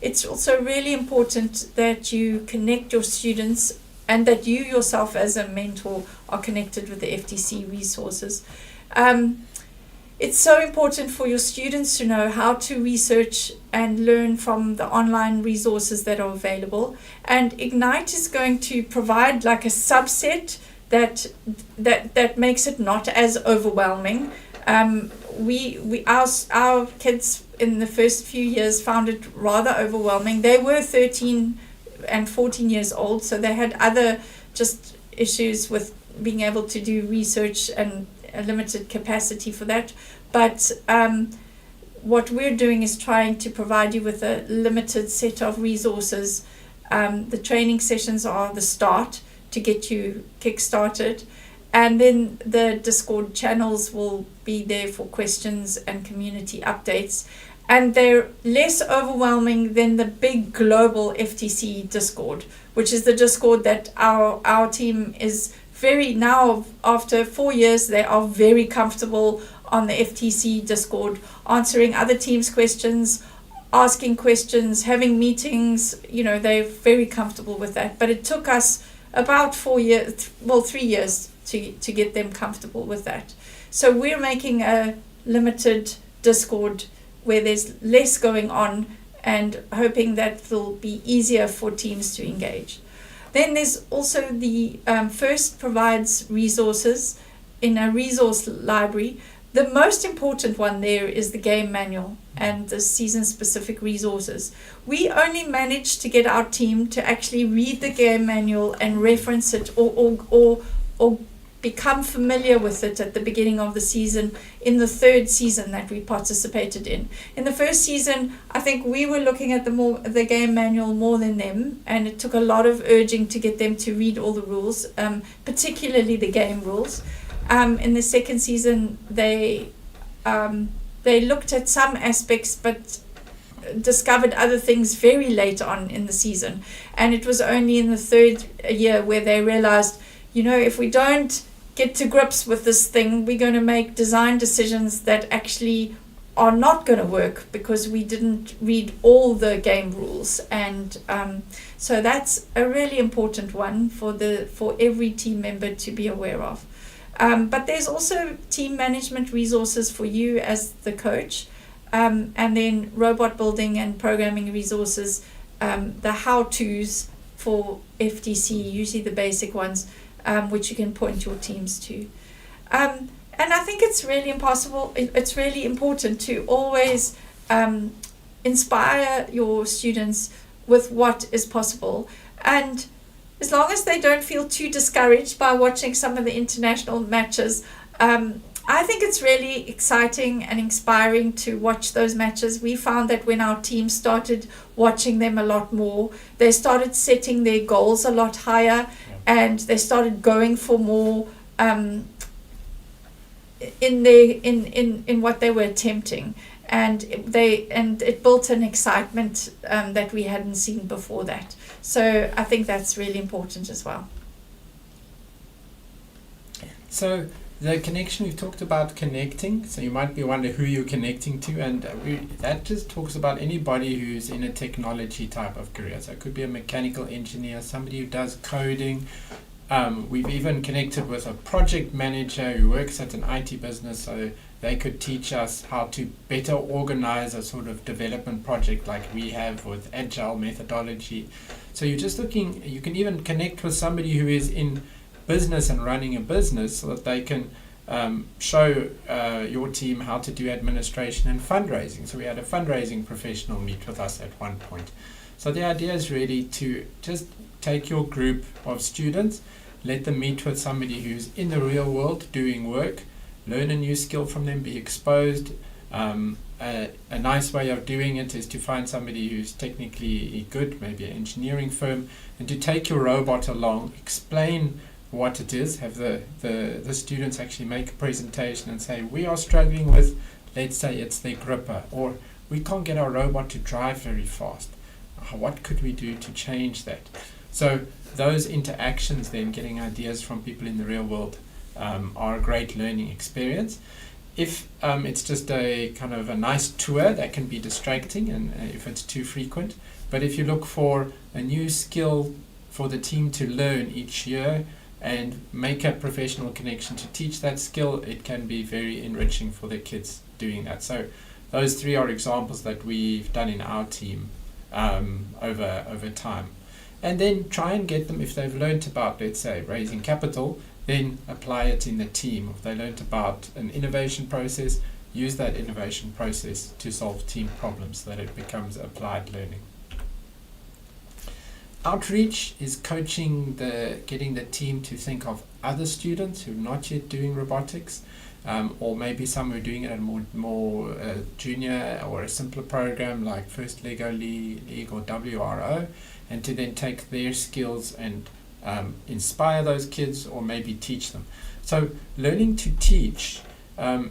Speaker 1: it's also really important that you connect your students, and that you yourself as a mentor are connected with the FTC resources. It's so important for your students to know how to research and learn from the online resources that are available. And Ignite is going to provide like a subset that makes it not as overwhelming. Our kids in the first few years found it rather overwhelming. They were 13 and 14 years old, so they had other just issues with being able to do research and a limited capacity for that. But what we're doing is trying to provide you with a limited set of resources. The training sessions are the start to get you kick-started, and then the Discord channels will be there for questions and community updates, and they're less overwhelming than the big global FTC Discord, which is the Discord that our team is very, now after 4 years, they are very comfortable on the FTC Discord, answering other teams' questions, asking questions, having meetings. They're very comfortable with that. But it took us about 3 years to get them comfortable with that. So we're making a limited Discord where there's less going on, and hoping that it will be easier for teams to engage. Then there's also the FIRST provides resources in a resource library. The most important one there is the game manual and the season-specific resources. We only managed to get our team to actually read the game manual and reference it or become familiar with it at the beginning of the season in the third season that we participated in. In the first season, I think we were looking at the game manual more than them, and it took a lot of urging to get them to read all the rules, particularly the game rules. In the second season, they looked at some aspects, but discovered other things very late on in the season. And it was only in the third year where they realized, if we don't get to grips with this thing, we're going to make design decisions that actually are not going to work because we didn't read all the game rules. And so that's a really important one for every team member to be aware of. But there's also team management resources for you as the coach, and then robot building and programming resources, the how-tos for FTC, usually the basic ones, which you can point your teams to. And I think it's really important to always inspire your students with what is possible. And as long as they don't feel too discouraged by watching some of the international matches, I think it's really exciting and inspiring to watch those matches. We found that when our team started watching them a lot more, they started setting their goals a lot higher, and they started going for more in what they were attempting, and it built an excitement that we hadn't seen before that. So I think that's really important as well.
Speaker 2: So the connection, we've talked about connecting, so you might be wondering who you're connecting to, and that just talks about anybody who's in a technology type of career. So it could be a mechanical engineer, somebody who does coding. We've even connected with a project manager who works at an IT business, so they could teach us how to better organize a sort of development project like we have with agile methodology. So you're just looking, you can even connect with somebody who is in business and running a business so that they can show your team how to do administration and fundraising. So we had a fundraising professional meet with us at one point. So the idea is really to just take your group of students, let them meet with somebody who's in the real world doing work, learn a new skill from them, be exposed. A nice way of doing it is to find somebody who's technically good, maybe an engineering firm, and to take your robot along, explain what it is, have the students actually make a presentation and say, we are struggling with, let's say it's their gripper, or we can't get our robot to drive very fast. What could we do to change that? So those interactions, then getting ideas from people in the real world, are a great learning experience. If it's just a kind of a nice tour, that can be distracting, and if it's too frequent. But if you look for a new skill for the team to learn each year and make a professional connection to teach that skill, it can be very enriching for the kids doing that. So those three are examples that we've done in our team over time. And then try and get them, if they've learned about, let's say, raising capital, then apply it in the team. If they learned about an innovation process, use that innovation process to solve team problems so that it becomes applied learning. Outreach is coaching getting the team to think of other students who are not yet doing robotics, or maybe some who are doing it at a more junior or a simpler program like First Lego League or WRO, and to then take their skills and inspire those kids or maybe teach them. So learning to teach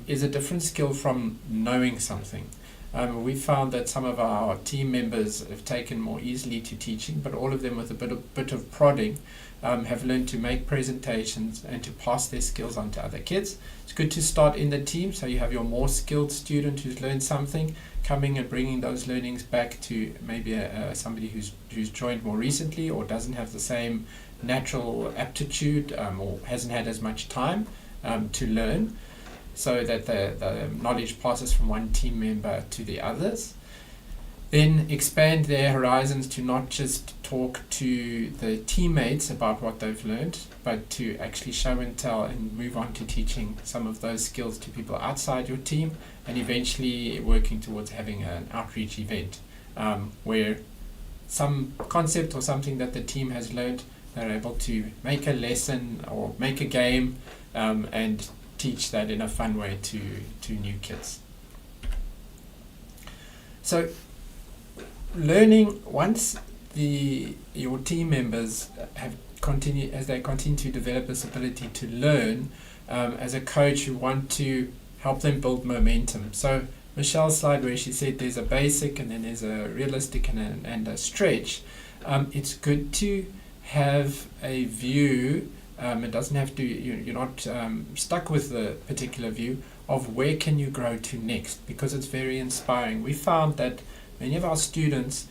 Speaker 2: is a different skill from knowing something. We found that some of our team members have taken more easily to teaching, but all of them with a bit of prodding have learned to make presentations and to pass their skills on to other kids. It's good to start in the team, so you have your more skilled student who's learned something, coming and bringing those learnings back to maybe somebody who's joined more recently or doesn't have the same natural aptitude or hasn't had as much time to learn, so that the knowledge passes from one team member to the others. Then expand their horizons to not just talk to the teammates about what they've learned, but to actually show and tell and move on to teaching some of those skills to people outside your team, and eventually working towards having an outreach event where some concept or something that the team has learned, they're able to make a lesson or make a game and teach that in a fun way to new kids. So learning, once your team members as they continue to develop this ability to learn, as a coach you want to help them build momentum. So Michelle's slide where she said there's a basic and then there's a realistic and a stretch, it's good to have a view. It doesn't have to, you're not stuck with the particular view of where can you grow to next, because it's very inspiring. We found that many of our students,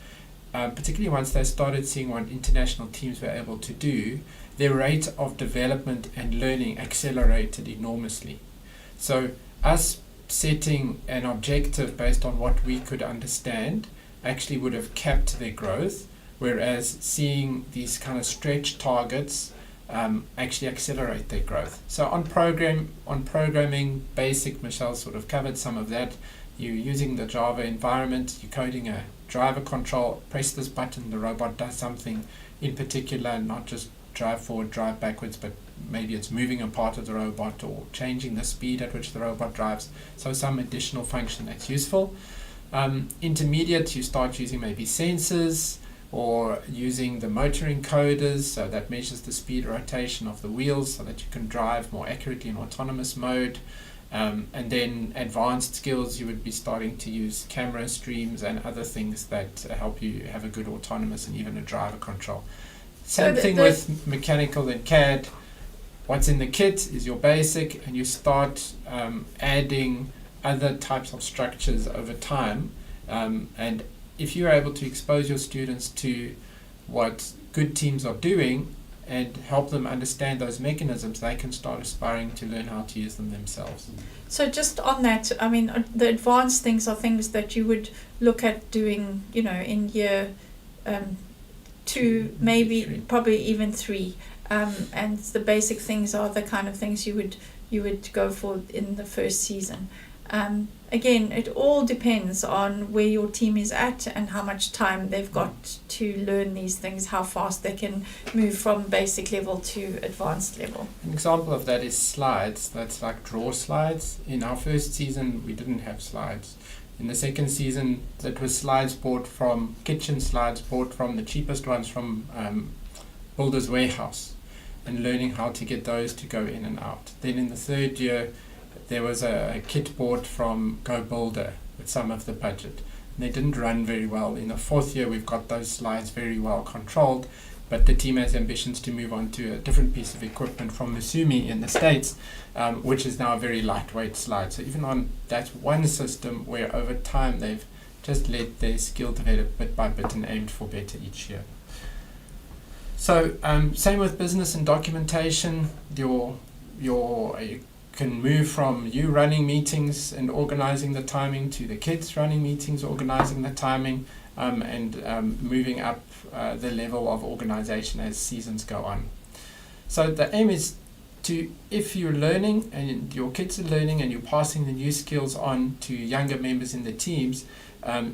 Speaker 2: particularly once they started seeing what international teams were able to do, their rate of development and learning accelerated enormously. So us setting an objective based on what we could understand actually would have capped their growth, whereas seeing these kind of stretch targets actually accelerate their growth. So on programming basic, Michelle sort of covered some of that. You're using the Java environment, you're coding a driver control, press this button, the robot does something in particular, not just drive forward, drive backwards, but maybe it's moving a part of the robot or changing the speed at which the robot drives. So some additional function that's useful. Intermediate, you start using maybe sensors or using the motor encoders, so that measures the speed rotation of the wheels so that you can drive more accurately in autonomous mode. And then advanced skills, you would be starting to use camera streams and other things that help you have a good autonomous and even a driver control. Same thing with mechanical and CAD. What's in the kit is your basic, and you start adding other types of structures over time. And if you're able to expose your students to what good teams are doing and help them understand those mechanisms, they can start aspiring to learn how to use them themselves.
Speaker 1: So just on that, I mean, the advanced things are things that you would look at doing, in year 2, maybe
Speaker 2: 3.
Speaker 1: Probably even 3. And the basic things are the kind of things you would go for in the first season. Again, it all depends on where your team is at and how much time they've got to learn these things, how fast they can move from basic level to advanced level.
Speaker 2: An example of that is slides. That's like draw slides. In our first season, we didn't have slides. In the second season, that was kitchen slides bought from the cheapest ones from Builder's Warehouse, and learning how to get those to go in and out. Then in the third year, there was a kit bought from Go Builder with some of the budget. And they didn't run very well. In the fourth year, we've got those slides very well controlled, but the team has ambitions to move on to a different piece of equipment from Misumi in the States, which is now a very lightweight slide. So even on that one system where over time they've just let their skill develop bit by bit and aimed for better each year. So same with business and documentation. You can move from you running meetings and organizing the timing to the kids running meetings, organizing the timing, and moving up the level of organization as seasons go on. So the aim is if you're learning and your kids are learning and you're passing the new skills on to younger members in the teams,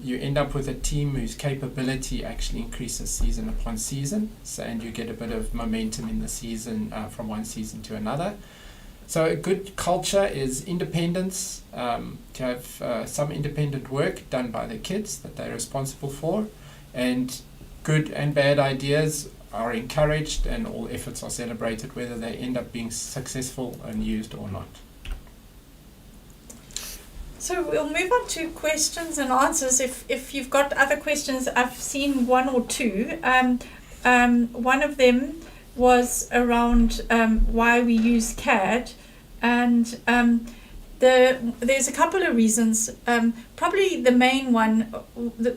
Speaker 2: you end up with a team whose capability actually increases season upon season, and you get a bit of momentum in the season from one season to another. So a good culture is independence, to have some independent work done by the kids that they're responsible for, and good and bad ideas are encouraged and all efforts are celebrated, whether they end up being successful and used or not.
Speaker 1: So we'll move on to questions and answers. If you've got other questions, I've seen one or two. One of them was around why we use CAD, and there's a couple of reasons. Probably the main one,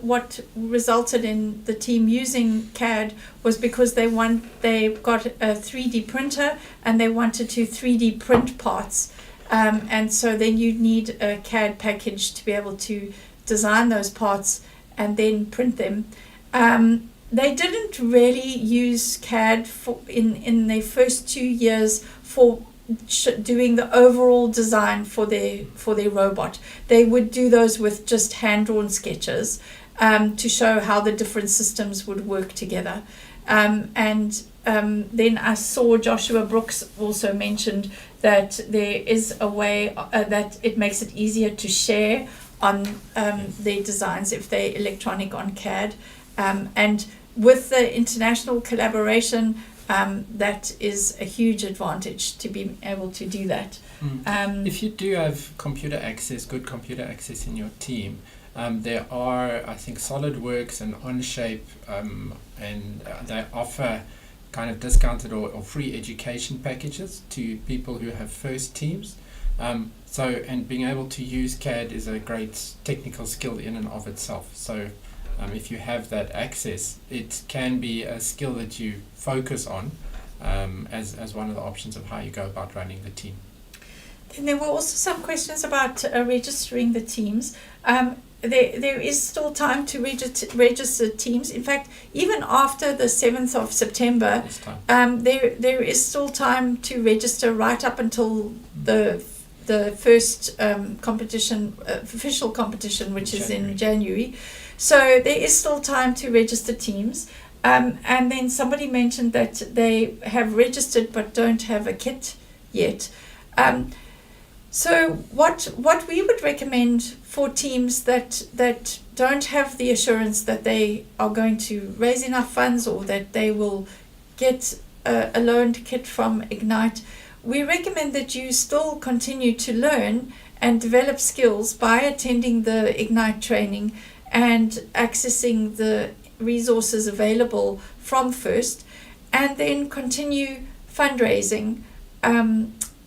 Speaker 1: what resulted in the team using CAD, was because they got a 3D printer and they wanted to 3D print parts, and so then you'd need a CAD package to be able to design those parts and then print them. They didn't really use CAD in their first 2 years for doing the overall design for their robot. They would do those with just hand-drawn sketches to show how the different systems would work together. Then I saw Joshua Brooks also mentioned that there is a way that it makes it easier to share on their designs if they're electronic on CAD. And with the international collaboration, that is a huge advantage to be able to do that.
Speaker 2: If you do have good computer access in your team, there are, I think, SolidWorks and Onshape, and they offer kind of discounted or free education packages to people who have first teams. And being able to use CAD is a great technical skill in and of itself. So if you have that access, it can be a skill that you focus on as one of the options of how you go about running the team.
Speaker 1: Then there were also some questions about registering the teams. There is still time to register teams. In fact, even after the 7th of September, there is still time to register right up until the first official competition, which is in January. So there is still time to register teams. And then somebody mentioned that they have registered but don't have a kit yet. So what we would recommend for teams that don't have the assurance that they are going to raise enough funds or that they will get a loaned kit from Ignite, we recommend that you still continue to learn and develop skills by attending the Ignite training and accessing the resources available from FIRST, and then continue fundraising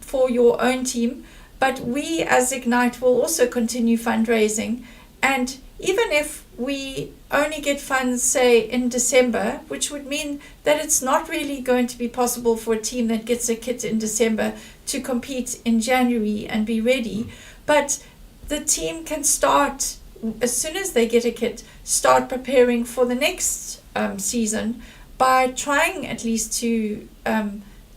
Speaker 1: for your own team. But we as Ignite will also continue fundraising, and even if we only get funds, say, in December, which would mean that it's not really going to be possible for a team that gets a kit in December to compete in January and be ready, but the team can start, as soon as they get a kit, start preparing for the next season by trying at least to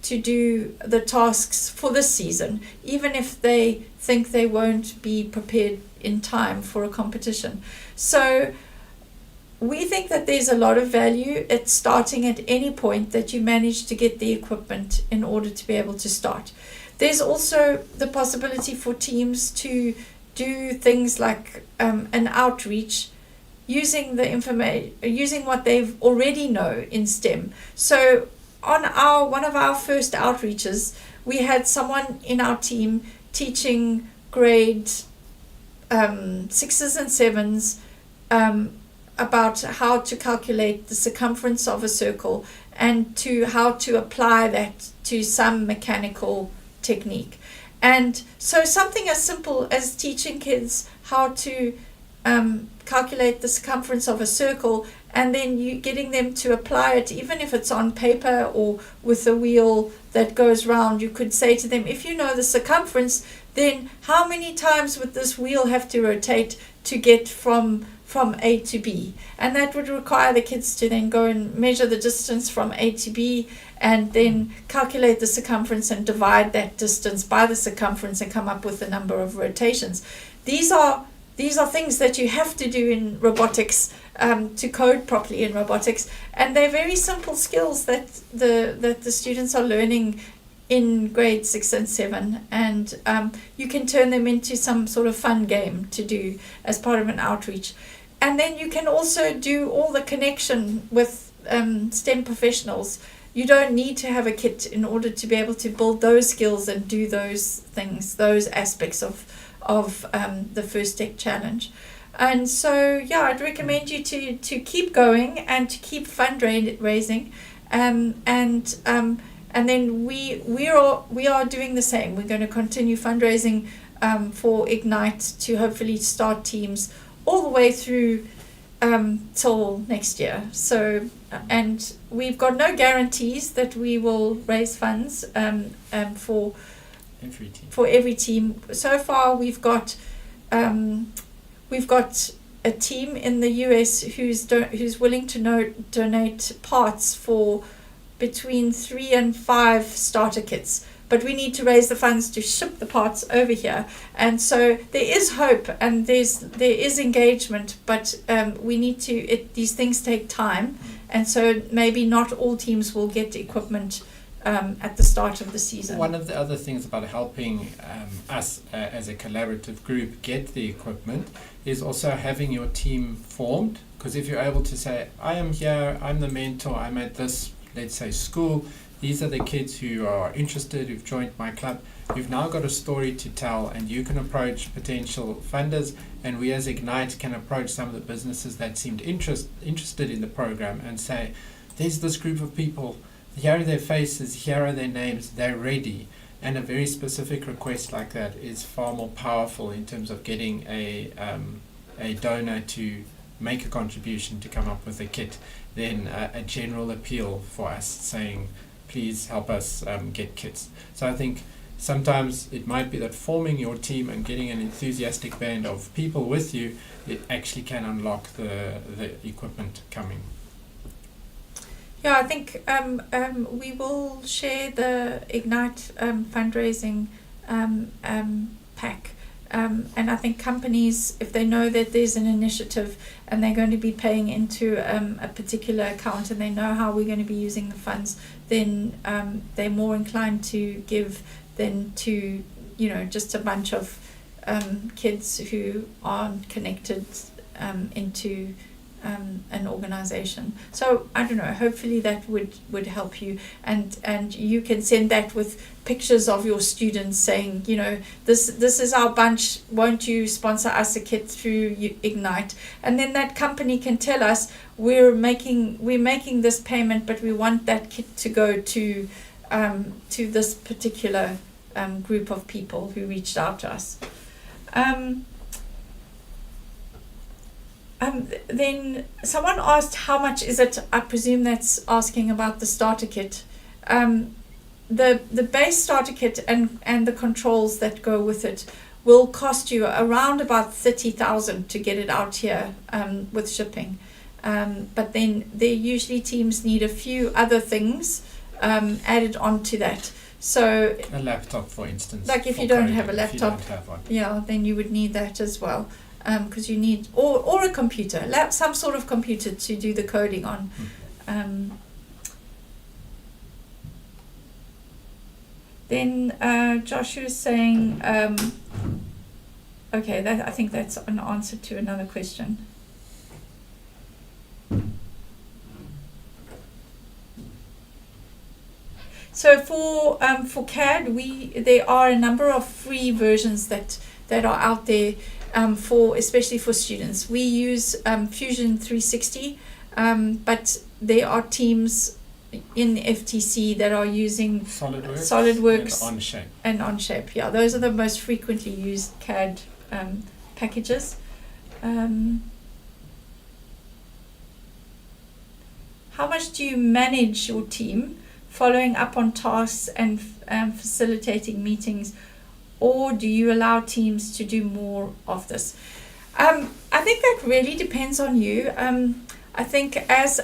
Speaker 1: do the tasks for this season, even if they think they won't be prepared in time for a competition. So we think that there's a lot of value at starting at any point that you manage to get the equipment in order to be able to start. There's also the possibility for teams to do things like an outreach using using what they've already know in STEM. So on one of our first outreaches, we had someone in our team teaching grade 6s and 7s about how to calculate the circumference of a circle and how to apply that to some mechanical technique. And so something as simple as teaching kids how to calculate the circumference of a circle, and then you getting them to apply it, even if it's on paper or with a wheel that goes round. You could say to them, if you know the circumference, then how many times would this wheel have to rotate to get from A to B? And that would require the kids to then go and measure the distance from A to B and then calculate the circumference and divide that distance by the circumference and come up with the number of rotations. These are things that you have to do in robotics to code properly in robotics, and they're very simple skills that the students are learning in grade 6 and 7, and you can turn them into some sort of fun game to do as part of an outreach. And then you can also do all the connection with STEM professionals. You don't need to have a kit in order to be able to build those skills and do those things, those aspects of the First Tech Challenge. And so, yeah, I'd recommend you to keep going and to keep fundraising, and then we are doing the same. We're going to continue fundraising for Ignite to hopefully start teams all the way through till next year. So, and we've got no guarantees that we will raise funds for every team. So far, we've got a team in the US who's willing to donate parts for between 3 and 5 starter kits. But we need to raise the funds to ship the parts over here, and so there is hope and there is engagement. But we need to. These things take time, and so maybe not all teams will get equipment at the start of the season.
Speaker 2: One of the other things about helping us as a collaborative group get the equipment is also having your team formed. Because if you're able to say, I am here, I'm the mentor, I'm at this, let's say, school. These are the kids who are interested, who've joined my club. You've now got a story to tell, and you can approach potential funders, and we as Ignite can approach some of the businesses that seemed interested in the program and say, there's this group of people, here are their faces, here are their names, they're ready. And a very specific request like that is far more powerful in terms of getting a donor to make a contribution to come up with a kit than a general appeal for us saying, please help us get kits. So I think sometimes it might be that forming your team and getting an enthusiastic band of people with you, it actually can unlock the equipment coming.
Speaker 1: Yeah, I think we will share the Ignite fundraising pack. And I think companies, if they know that there's an initiative and they're going to be paying into a particular account and they know how we're going to be using the funds, then they're more inclined to give than to, just a bunch of kids who aren't connected into an organization. So I don't know, hopefully that would help you, and you can send that with pictures of your students saying, this is our bunch, won't you sponsor us a kit through Ignite? And then that company can tell us, we're making this payment, but we want that kit to go to this particular group of people who reached out to us. Then someone asked, how much is it? I presume that's asking about the starter kit. The base starter kit and the controls that go with it will cost you around about 30,000 to get it out here with shipping. But then usually teams need a few other things added onto that. So
Speaker 2: a laptop, for instance.
Speaker 1: Like if you don't have a laptop, then you would need that as well. Because you need, or a computer, some sort of computer to do the coding on. Then Joshua is saying, okay, I think that's an answer to another question. So for CAD, there are a number of free versions that are out there. Especially for students. We use Fusion 360, but there are teams in the FTC that are using SolidWorks and Onshape. Yeah, those are the most frequently used CAD packages. How much do you manage your team, following up on tasks and facilitating meetings? Or do you allow teams to do more of this? I think that really depends on you. I think as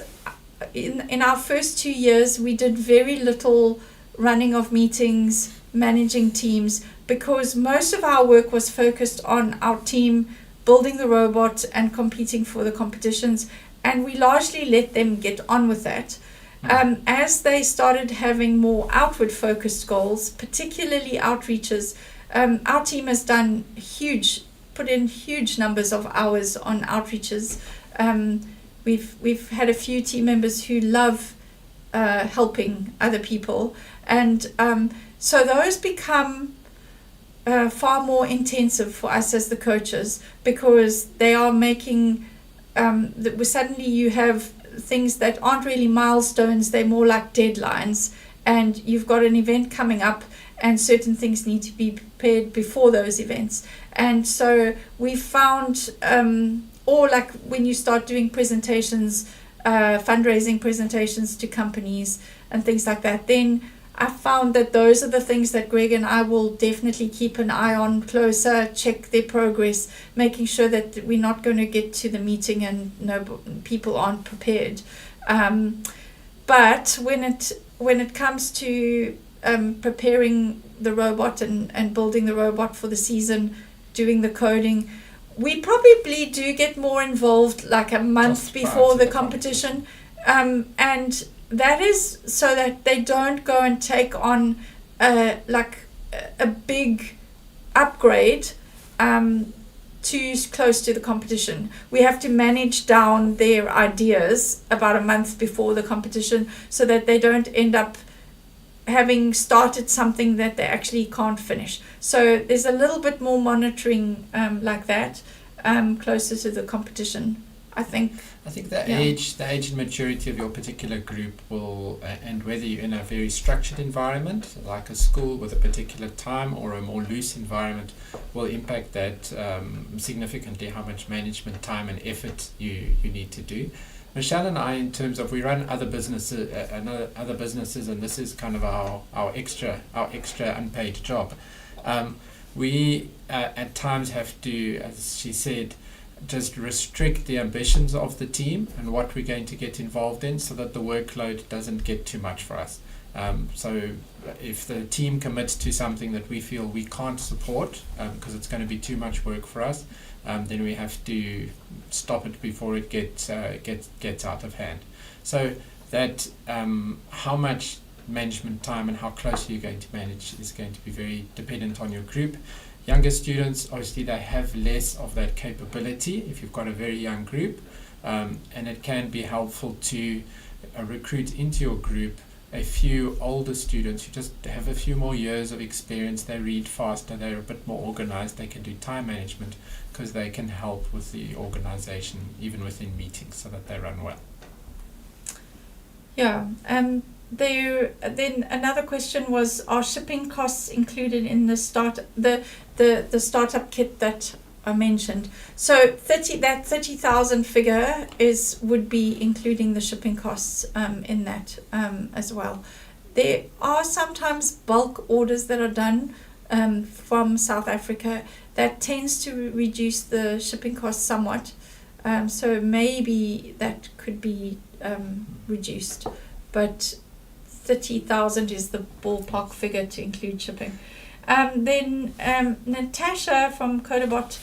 Speaker 1: in our first 2 years, we did very little running of meetings, managing teams, because most of our work was focused on our team building the robot and competing for the competitions. And we largely let them get on with that. As they started having more outward focused goals, particularly outreaches, our team has put in huge numbers of hours on outreaches. We've had a few team members who love helping other people, and so those become far more intensive for us as the coaches, because they are making suddenly you have things that aren't really milestones, they're more like deadlines, and you've got an event coming up and certain things need to be prepared before those events. And so we found, or like when you start doing presentations, fundraising presentations to companies and things like that, then I found that those are the things that Greg and I will definitely keep an eye on closer, check their progress, making sure that we're not going to get to the meeting and people aren't prepared. But when it comes to preparing the robot and building the robot for the season, doing the coding, we probably do get more involved like a month
Speaker 2: Just
Speaker 1: before
Speaker 2: prior to
Speaker 1: the competition. And that is so that they don't go and take on a big upgrade too close to the competition. We have to manage down their ideas about a month before the competition so that they don't end up having started something that they actually can't finish. So there's a little bit more monitoring like that closer to the competition, I think.
Speaker 2: I think the age and maturity of your particular group will, and whether you're in a very structured environment like a school with a particular time or a more loose environment, will impact that significantly, how much management time and effort you need to do. Michelle and I, in terms of, we run other businesses, and this is kind of our extra unpaid job. We at times have to, as she said, just restrict the ambitions of the team and what we're going to get involved in, so that the workload doesn't get too much for us. So if the team commits to something that we feel we can't support because it's going to be too much work for us, then we have to stop it before it gets out of hand. So that how much management time and how closely you're going to manage is going to be very dependent on your group. Younger students, obviously, they have less of that capability if you've got a very young group, and it can be helpful to recruit into your group a few older students who just have a few more years of experience. They read faster, they're a bit more organized, they can do time management because they can help with the organization even within meetings so that they run well.
Speaker 1: Yeah. Then another question was, are shipping costs included in the startup kit that I mentioned? So 30,000 figure would be including the shipping costs in that as well. There are sometimes bulk orders that are done from South Africa that tends to reduce the shipping costs somewhat. So maybe that could be reduced, but 30,000 is the ballpark figure to include shipping. Then Natasha from Codabot,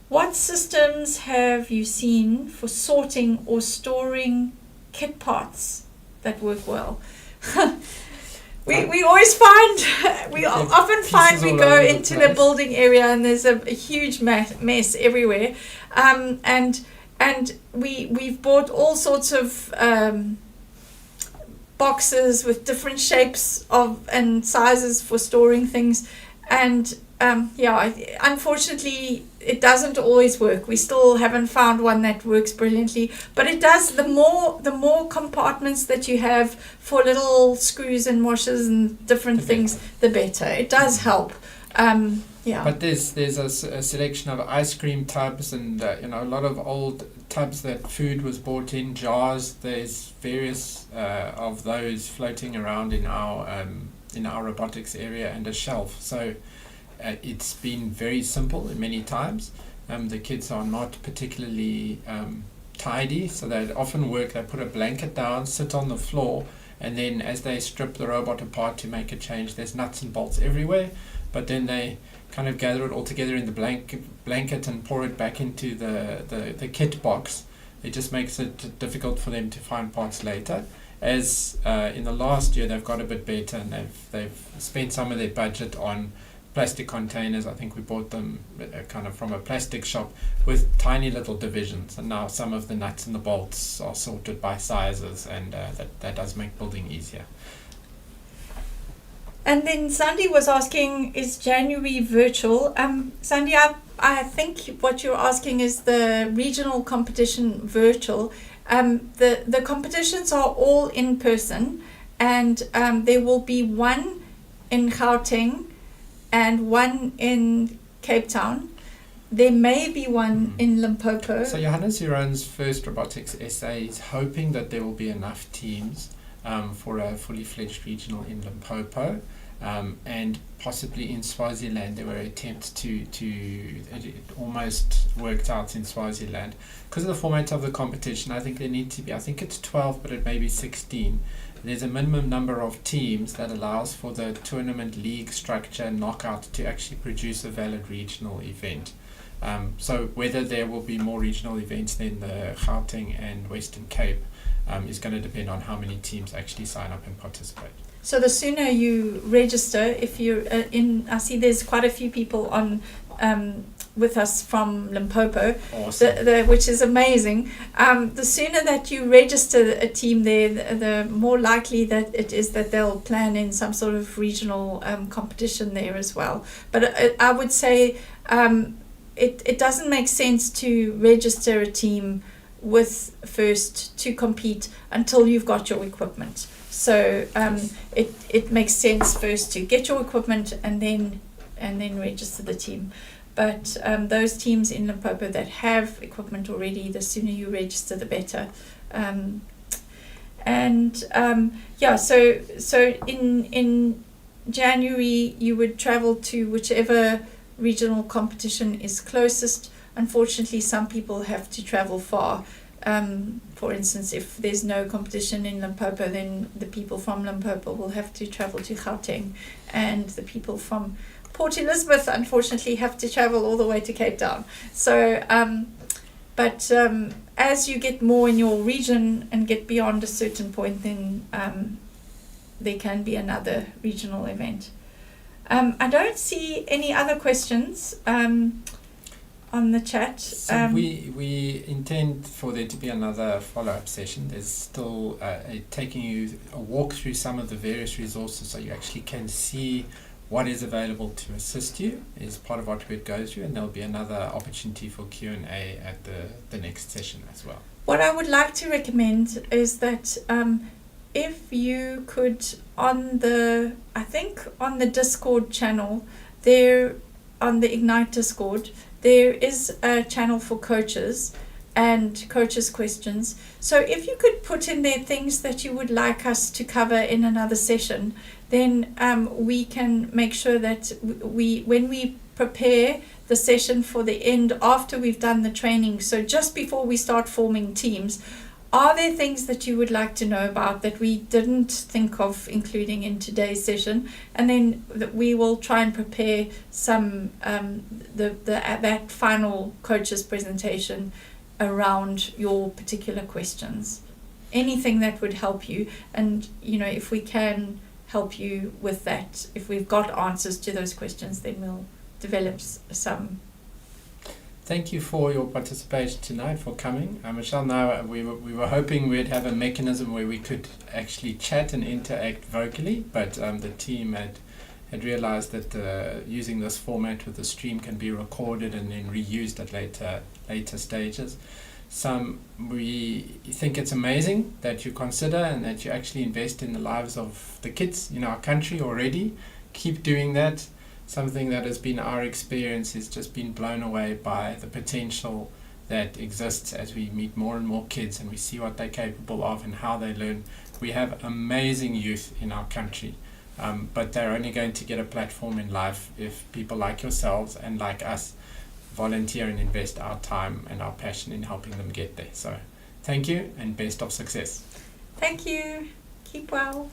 Speaker 1: what systems have you seen for sorting or storing kit parts that work well? We always find, we often find we go into the building area and there's a huge mess everywhere. And we've bought all sorts of boxes with different shapes and sizes for storing things, and unfortunately it doesn't always work. We still haven't found one that works brilliantly, but it does. The more compartments that you have for little screws and washers and different things, the better. It does help. But there's a
Speaker 2: selection of ice cream tubs and a lot of old tubs that food was bought in, jars. There's various of those floating around in our robotics area, and a shelf. So it's been very simple many times. The kids are not particularly tidy, so they often work. They put a blanket down, sit on the floor, and then as they strip the robot apart to make a change, there's nuts and bolts everywhere. But then they kind of gather it all together in the blanket and pour it back into the kit box. It just makes it difficult for them to find parts later. As in the last year, they've got a bit better, and they've spent some of their budget on plastic containers. I think we bought them kind of from a plastic shop with tiny little divisions, and now some of the nuts and the bolts are sorted by sizes, and that does make building easier.
Speaker 1: And then Sandy was asking, is January virtual? Sandy, I think what you're asking is the regional competition virtual. The competitions are all in person, and there will be one in Gauteng and one in Cape Town. There may be one in Limpopo.
Speaker 2: So Johannes, who runs First Robotics SA, is hoping that there will be enough teams for a fully fledged regional in Limpopo. And possibly in Swaziland there were attempts to it almost worked out in Swaziland because of the format of the competition. I think there need to be, I think it's 12 but it may be 16. There's a minimum number of teams that allows for the tournament league structure knockout to actually produce a valid regional event. So whether there will be more regional events than the Gauteng and Western Cape is going to depend on how many teams actually sign up and participate.
Speaker 1: So the sooner you register, if you're I see there's quite a few people on with us from Limpopo,
Speaker 2: Awesome.
Speaker 1: which is amazing. The sooner that you register a team there, the more likely that it is that they'll plan in some sort of regional competition there as well. But I would say it doesn't make sense to register a team with first to compete until you've got your equipment. So it makes sense first to get your equipment and then register the team. But those teams in Limpopo that have equipment already, the sooner you register, the better. So in January you would travel to whichever regional competition is closest. Unfortunately, some people have to travel far. For instance, if there's no competition in Limpopo, then the people from Limpopo will have to travel to Gauteng, and the people from Port Elizabeth unfortunately have to travel all the way to Cape Town. So, as you get more in your region and get beyond a certain point, then there can be another regional event. I don't see any other questions on the chat.
Speaker 2: So we intend for there to be another follow-up session. There's still taking you a walk through some of the various resources so you actually can see what is available to assist you is part of what we'd go through, and there'll be another opportunity for Q&A at the next session as well.
Speaker 1: What I would like to recommend is that if you could on the Discord channel there, on the Ignite Discord, there is a channel for coaches and coaches' questions. So if you could put in there things that you would like us to cover in another session, then we can make sure that when we prepare the session for the end after we've done the training, so just before we start forming teams, are there things that you would like to know about that we didn't think of including in today's session? And then we will try and prepare some that final coach's presentation around your particular questions. Anything that would help you, and if we can help you with that, if we've got answers to those questions, then we'll develop some.
Speaker 2: Thank you for your participation tonight, for coming. Michelle, now we were hoping we'd have a mechanism where we could actually chat and interact vocally, but the team had realized that using this format with the stream can be recorded and then reused at later stages. We think it's amazing that you consider and that you actually invest in the lives of the kids in our country already. Keep doing that. Something that has been our experience has just been blown away by the potential that exists as we meet more and more kids and we see what they're capable of and how they learn. We have amazing youth in our country, but they're only going to get a platform in life if people like yourselves and like us volunteer and invest our time and our passion in helping them get there. So thank you and best of success.
Speaker 1: Thank you. Keep well.